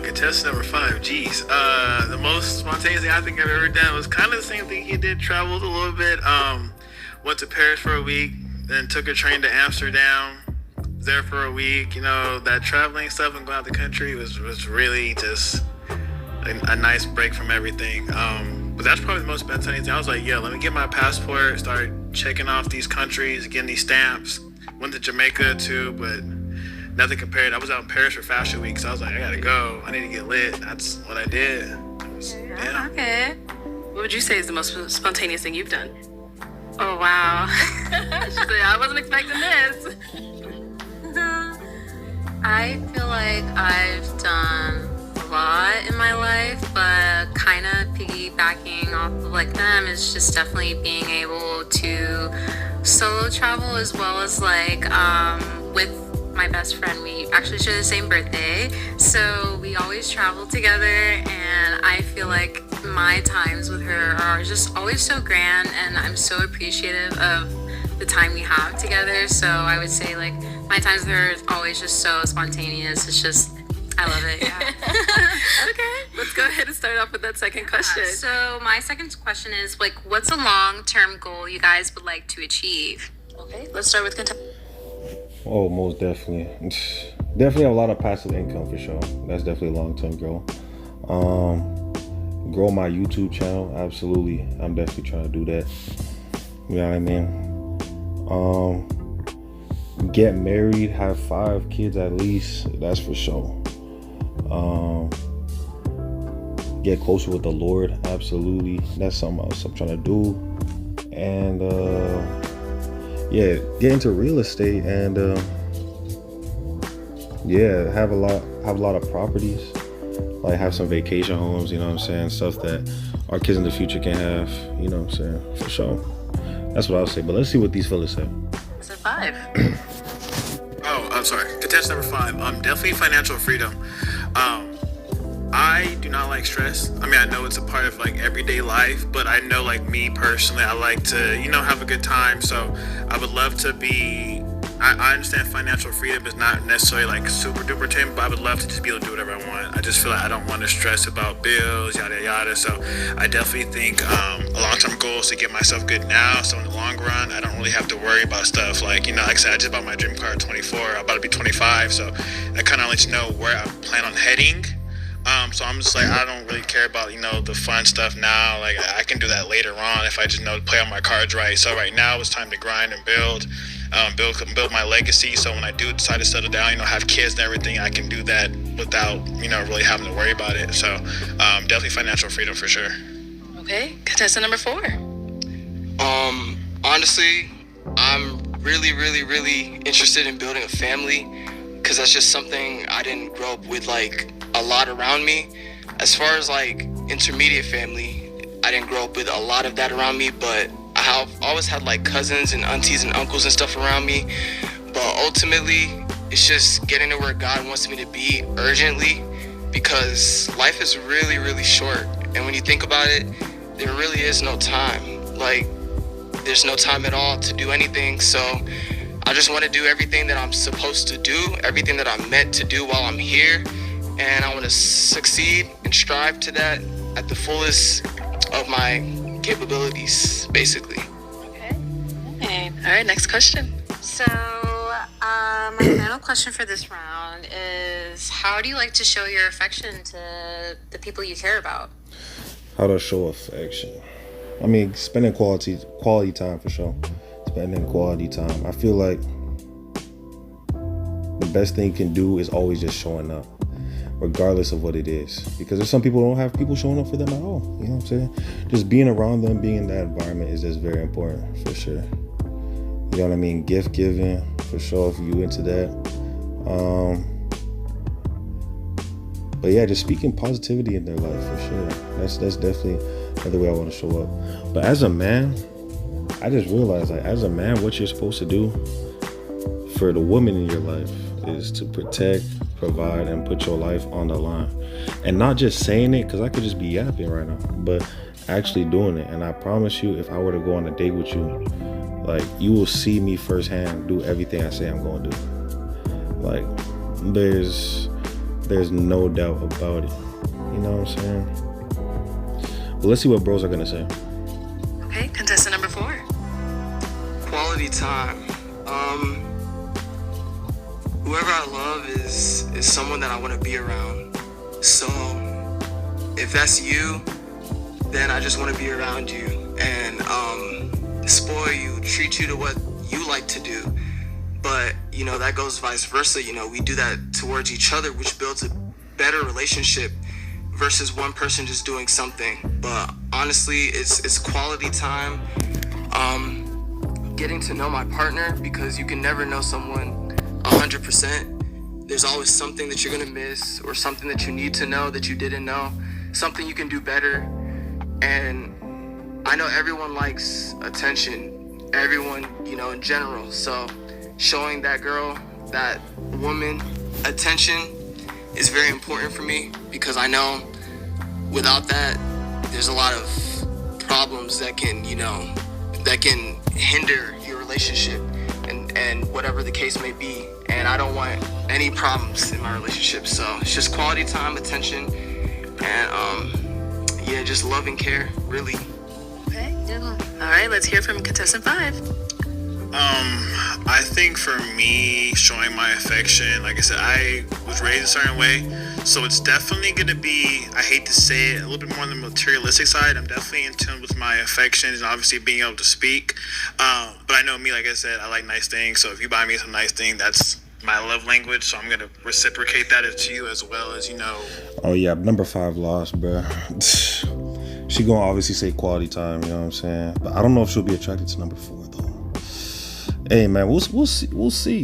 Contestant number 5, geez. The most spontaneous thing I think I've ever done was kind of the same thing he did, traveled a little bit. Went to Paris for a week, then took a train to Amsterdam, was there for a week. You know, that traveling stuff and going out the country was really just a nice break from everything. But that's probably the most spontaneous thing. I was like, yeah, let me get my passport, start checking off these countries, getting these stamps. Went to Jamaica too, but nothing compared. I was out in Paris for Fashion Week, so I was like, I gotta go. I need to get lit. That's what I did. Yeah. Okay. What would you say is the most spontaneous thing you've done? Oh, wow. She said, I wasn't expecting this. I feel like I've done a lot in my life, but kind of piggybacking off of like them is just definitely being able to solo travel, as well as like with my best friend. We actually share the same birthday, so we always travel together, and I feel like my times with her are just always so grand, and I'm so appreciative of the time we have together. So I would say like my times with her is always just so spontaneous. It's just, I love it. Yeah. Okay, let's go ahead and start off with that second question. So my second question is like, what's a long-term goal you guys would like to achieve? Okay, let's start with Oh, most definitely. Definitely a lot of passive income for sure. That's definitely a long-term goal. Grow my YouTube channel. Absolutely. I'm definitely trying to do that. You know what I mean? Get married, have 5 kids at least. That's for sure. Get closer with the Lord. Absolutely. That's something else I'm trying to do. And yeah, get into real estate and yeah, have a lot of properties, like have some vacation homes, you know what I'm saying, stuff that our kids in the future can have, you know what I'm saying, for sure. That's what I would say, but let's see what these fellas say. Is it 5? Oh, I'm sorry. Contestant number 5. Definitely financial freedom. I do not like stress. I mean, I know it's a part of like everyday life, but I know like me personally, I like to, have a good time. So I would love to be, I understand financial freedom is not necessarily like super duper tame, but I would love to just be able to do whatever I want. I just feel like I don't want to stress about bills, yada, yada. So I definitely think a long-term goal is to get myself good now. So in the long run, I don't really have to worry about stuff like, like I said, I just bought my dream car at 24. I'm about to be 25. So that kind of lets you know where I plan on heading. So I'm just like, I don't really care about, the fun stuff now. Like I can do that later on if I just know to play on my cards right. So right now it's time to grind and build my legacy. So when I do decide to settle down, have kids and everything, I can do that without, really having to worry about it. So definitely financial freedom for sure. Okay, contestant number 4. Honestly, I'm really, really, really interested in building a family, because that's just something I didn't grow up with like a lot around me. As far as like intermediate family, I didn't grow up with a lot of that around me, but I have always had like cousins and aunties and uncles and stuff around me. But ultimately, it's just getting to where God wants me to be urgently, because life is really, really short. And when you think about it, there really is no time. Like, there's no time at all to do anything. So I just want to do everything that I'm supposed to do, everything that I'm meant to do while I'm here. And I want to succeed and strive to that at the fullest of my capabilities, basically. Okay. All right, next question. So my final question for this round is, how do you like to show your affection to the people you care about? How to show affection? I mean, spending quality time for sure. Spending quality time. I feel like the best thing you can do is always just showing up, regardless of what it is. Because there's some people who don't have people showing up for them at all. You know what I'm saying? Just being around them, being in that environment is just very important for sure. You know what I mean? Gift giving, for sure, if you into that. But yeah, just speaking positivity in their life for sure. That's definitely another way I want to show up. But as a man, I just realized, like, as a man, what you're supposed to do for the woman in your life is to protect, provide, and put your life on the line. And not just saying it, because I could just be yapping right now, but actually doing it. And I promise you, if I were to go on a date with you, like, you will see me firsthand do everything I say I'm going to do. Like, there's no doubt about it. You know what I'm saying? But let's see what bros are going to say. Okay, contestant number 4. Quality time. Whoever I love is someone that I want to be around. So if that's you, then I just want to be around you and spoil you, treat you to what you like to do. But that goes vice versa. We do that towards each other, which builds a better relationship versus one person just doing something. But honestly, it's quality time. Getting getting to know my partner, because you can never know someone 100%. There's always something that you're gonna miss, or something that you need to know that you didn't know, something you can do better. And I know everyone likes attention, everyone, in general. So showing that girl, that woman, attention is very important for me, because I know without that, there's a lot of problems that can, that can hinder your relationship and whatever the case may be. And I don't want any problems in my relationship. So it's just quality time, attention, and just love and care, really. Okay. All right, let's hear from contestant 5. I think for me, showing my affection, like I said, I was raised a certain way, so it's definitely going to be, I hate to say it, a little bit more on the materialistic side. I'm definitely in tune with my affections and obviously being able to speak. But I know me, like I said, I like nice things, so if you buy me some nice thing, that's my love language, so I'm going to reciprocate that to you as well as, Oh, yeah, number 5 lost, bruh. She gonna obviously say quality time, you know what I'm saying? But I don't know if she'll be attracted to number 4, though. Hey, man, we'll see.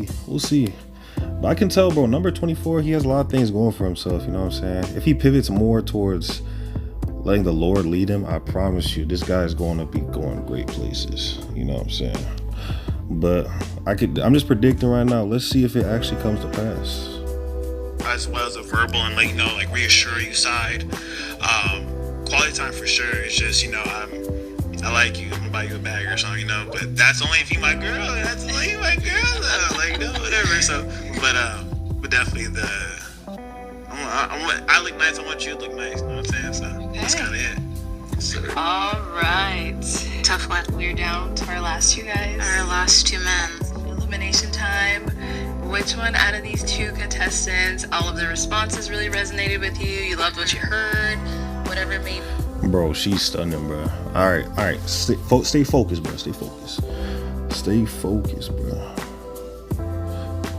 But I can tell, bro, number 24, he has a lot of things going for himself, you know what I'm saying? If he pivots more towards letting the Lord lead him, I promise you, this guy is going to be going great places, you know what I'm saying? But I'm just predicting right now. Let's see if it actually comes to pass. As well as a verbal and reassure you side. Quality time for sure. It's just, I like you, I'm gonna buy you a bag or something, but that's only if you my girl. That's only if you my girl, though. Whatever. So, but definitely I look nice. I want you to look nice. You know what I'm saying? So that's kind of it. So. All right. Tough one. We're down to our last 2 guys. Our last 2 men. Elimination time. Which one out of these 2 contestants, all of the responses really resonated with you? You loved what you heard? Whatever it may be. Bro, she's stunning, bro. All right. Stay focused, bro. Stay focused, bro.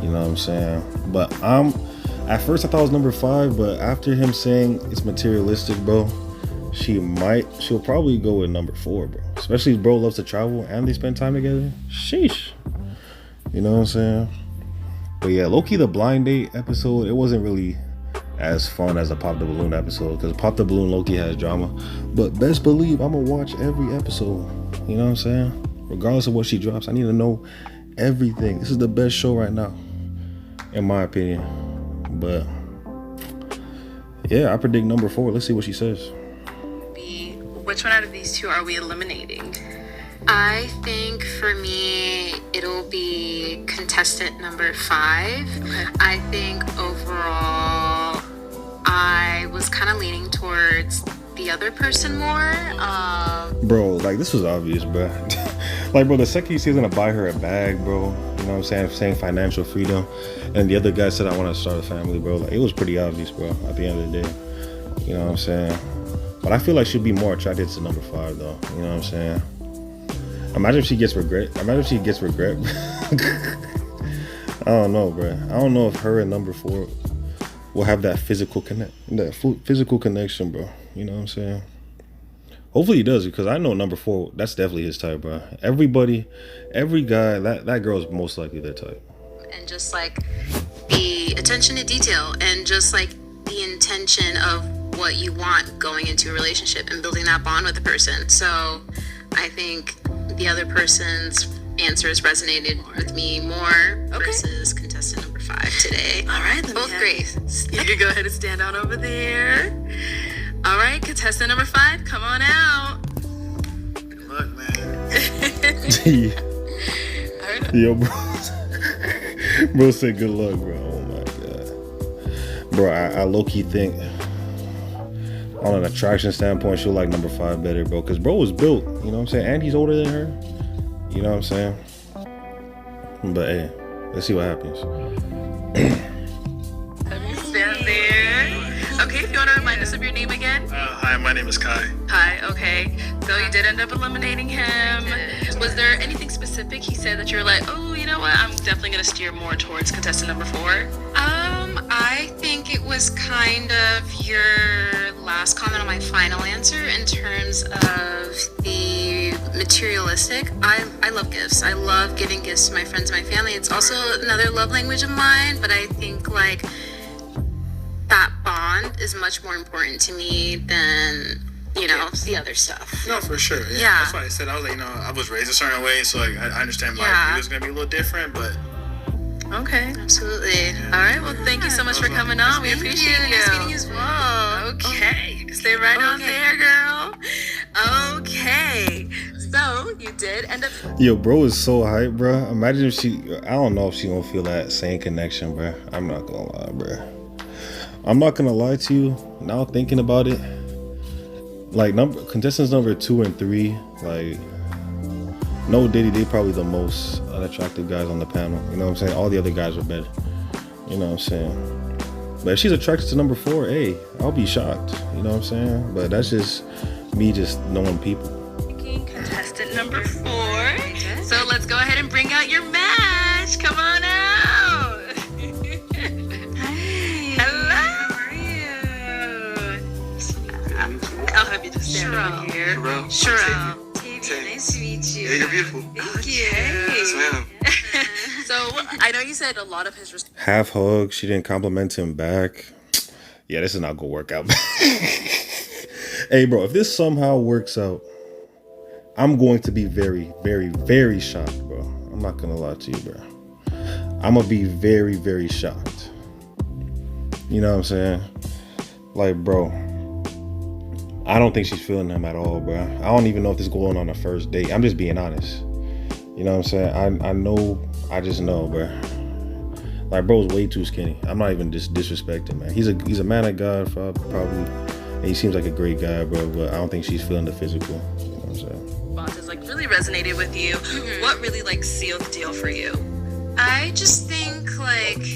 You know what I'm saying? But at first I thought it was number 5, but after him saying it's materialistic, bro, she'll probably go with number 4, bro. Especially if bro loves to travel and they spend time together. Sheesh. You know what I'm saying? But yeah, low-key the blind date episode, it wasn't really as fun as a Pop the Balloon episode, because Pop the Balloon low-key has drama. But best believe I'm gonna watch every episode. You know what I'm saying? Regardless of what she drops, I need to know everything. This is the best show right now, in my opinion. But yeah, I predict number 4. Let's see what she says. Which one out of these 2 are we eliminating? I think for me, it'll be contestant number 5. Okay. I think overall, I was kind of leaning towards the other person more. Bro, this was obvious, bro. Bro, the second he says he's gonna buy her a bag, bro, you know what I'm saying financial freedom, and the other guy said I want to start a family, bro, it was pretty obvious, bro, at the end of the day. You know what I'm saying? But I feel like she'd be more attracted to number 5, though. You know what I'm saying? Imagine if she gets regret. I don't know, bro. I don't know if her and number 4 will have that physical connection, bro. You know what I'm saying? Hopefully he does, because I know number 4, that's definitely his type, bro. Every guy, that girl's most likely their type. And just the attention to detail, and just the intention of what you want going into a relationship and building that bond with the person. So I think the other person's answers resonated with me more versus contestant number 5 today. All right, both great. You can go ahead and stand out over there. All right, contestant number 5, come on out. Good luck, man. Yo, bro said good luck, bro. Oh my god, bro. I low-key think on an attraction standpoint, she'll like number 5 better, bro, because bro was built, you know what I'm saying, and he's older than her, you know what I'm saying. But hey, let's see what happens. Let me stand there. Okay, if you want to remind us of your name again. Hi, my name is Kai. Hi, okay. So you did end up eliminating him. Was there anything specific he said that you're like, oh, you know what, I'm definitely going to steer more towards contestant number 4? I think it was kind of your last comment on my final answer in terms of the materialistic. I love gifts. I love giving gifts to my friends and my family. It's also another love language of mine, but I think like that bond is much more important to me than, you know, the other stuff. No, for sure. Yeah. That's why I said, I was like, I was raised a certain way, so like I understand my view is gonna be a little different, but Okay. Absolutely. All right. Well, thank you so much for coming on. We appreciate you. Nice meeting you as well. Okay. Stay right on there, girl. Okay. So you did end up. Yo, bro is so hype, bro. Imagine if I don't know if she gonna feel that same connection, bro. I'm not gonna lie, bro. I'm not gonna lie to you. Now thinking about it, like contestants number 2 and 3, like no Diddy, they probably the most unattractive guys on the panel. You know what I'm saying? All the other guys are better. You know what I'm saying? But if she's attracted to number 4, hey, I'll be shocked. You know what I'm saying? But that's just me just knowing people. Contestant number 4. So let's go ahead and bring out your match. Come on out. Hello. How are you? I'll have you just stand over here. Sherelle. Nice to meet you. Yeah, you're beautiful. Thank you. Yes, ma'am. So I know you said a lot of his Half hug. She didn't compliment him back. Yeah, this is not gonna work out. Hey, bro, if this somehow works out, I'm going to be very, very, very shocked, bro. I'm not gonna lie to you, bro. I'm gonna be very, very shocked. You know what I'm saying? Like, bro, I don't think she's feeling him at all, bro. I don't even know if this is going on a first date. I'm just being honest. You know what I'm saying? I know, I just know, bro. Like, bro's way too skinny. I'm not even just disrespecting, man. He's a man of God, probably. And he seems like a great guy, bro, but I don't think she's feeling the physical. You know what I'm saying? responses like really resonated with you. Mm-hmm. What really like sealed the deal for you? I just think like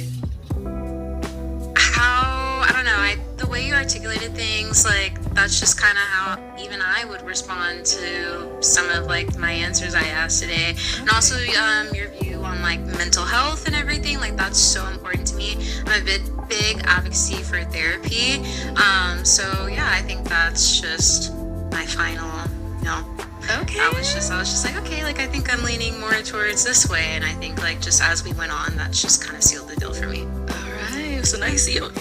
the way you articulated things, like that's just kind of how even I would respond to some of like my answers I asked today. Okay. And also your view on like mental health and everything, like that's so important to me. I'm a big advocacy for therapy. So yeah, I think that's just my final, Okay. I was just like, okay, like I think I'm leaning more towards this way, and I think like just as we went on, that's just kind of sealed the deal for me. All right. So now you see your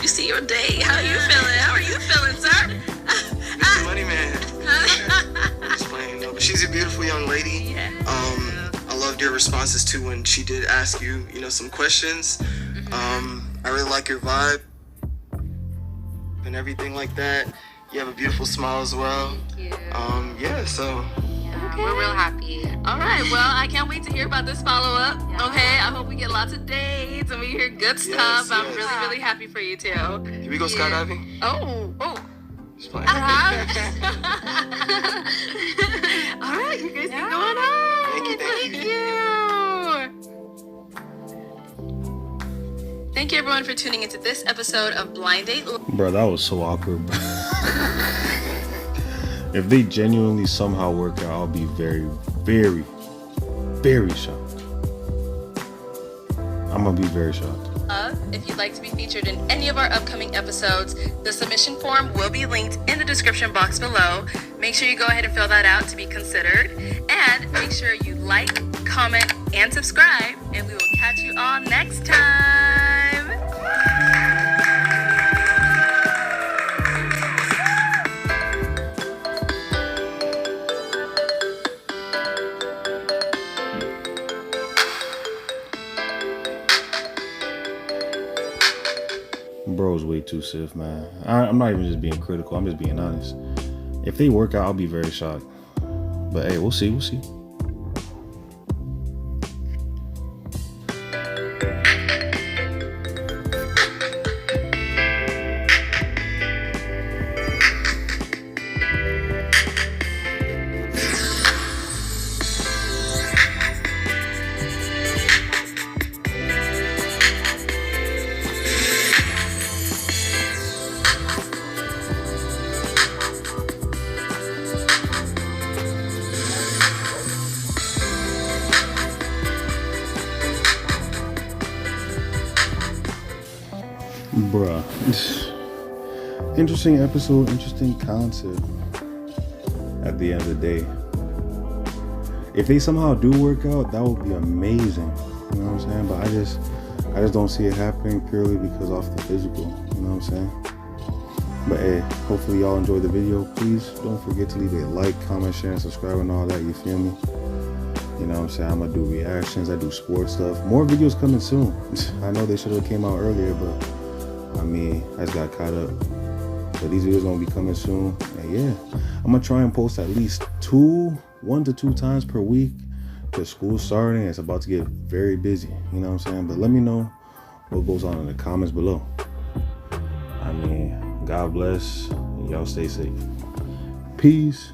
day. How are you feeling? How are you feeling, sir? Mr. Money Man. Just playing, no, but she's a beautiful young lady. Yeah. I loved your responses too when she did ask you, some questions. I really like your vibe and everything like that. You have a beautiful smile as well. Thank you. So. Yeah, we're real happy. All right. Well, I can't wait to hear about this follow-up. Yeah. Okay. I hope we get lots of dates and we hear good stuff. Yes. I'm really, really happy for you too. Can we go skydiving? Oh. Just playing. All right. You guys keep going on. Thank you. Thank you, everyone, for tuning into this episode of Blind Date. Bro, that was so awkward, bro. If they genuinely somehow work out, I'll be very, very, very shocked. I'm gonna be very shocked. If you'd like to be featured in any of our upcoming episodes, the submission form will be linked in the description box below. Make sure you go ahead and fill that out to be considered. And make sure you like, comment, and subscribe. And we will catch you all next time. Bro's way too stiff, man. I'm not even just being critical. I'm just being honest. If they work out, I'll be very shocked. But hey, we'll see. Bruh. Interesting episode, interesting concept. At the end of the day, if they somehow do work out, that would be amazing. You know what I'm saying? But I just don't see it happening purely because off the physical. You know what I'm saying? But hey, hopefully y'all enjoyed the video. Please don't forget to leave a like, comment, share, and subscribe and all that. You feel me? You know what I'm saying? I'm gonna do reactions. I do sports stuff. More videos coming soon. I know they should have came out earlier, but I mean, I just got caught up. But these videos gonna be coming soon. And yeah, I'm gonna try and post at least 1 to 2 times per week. Because school's starting, it's about to get very busy. You know what I'm saying? But let me know what goes on in the comments below. I mean, God bless. Y'all stay safe. Peace.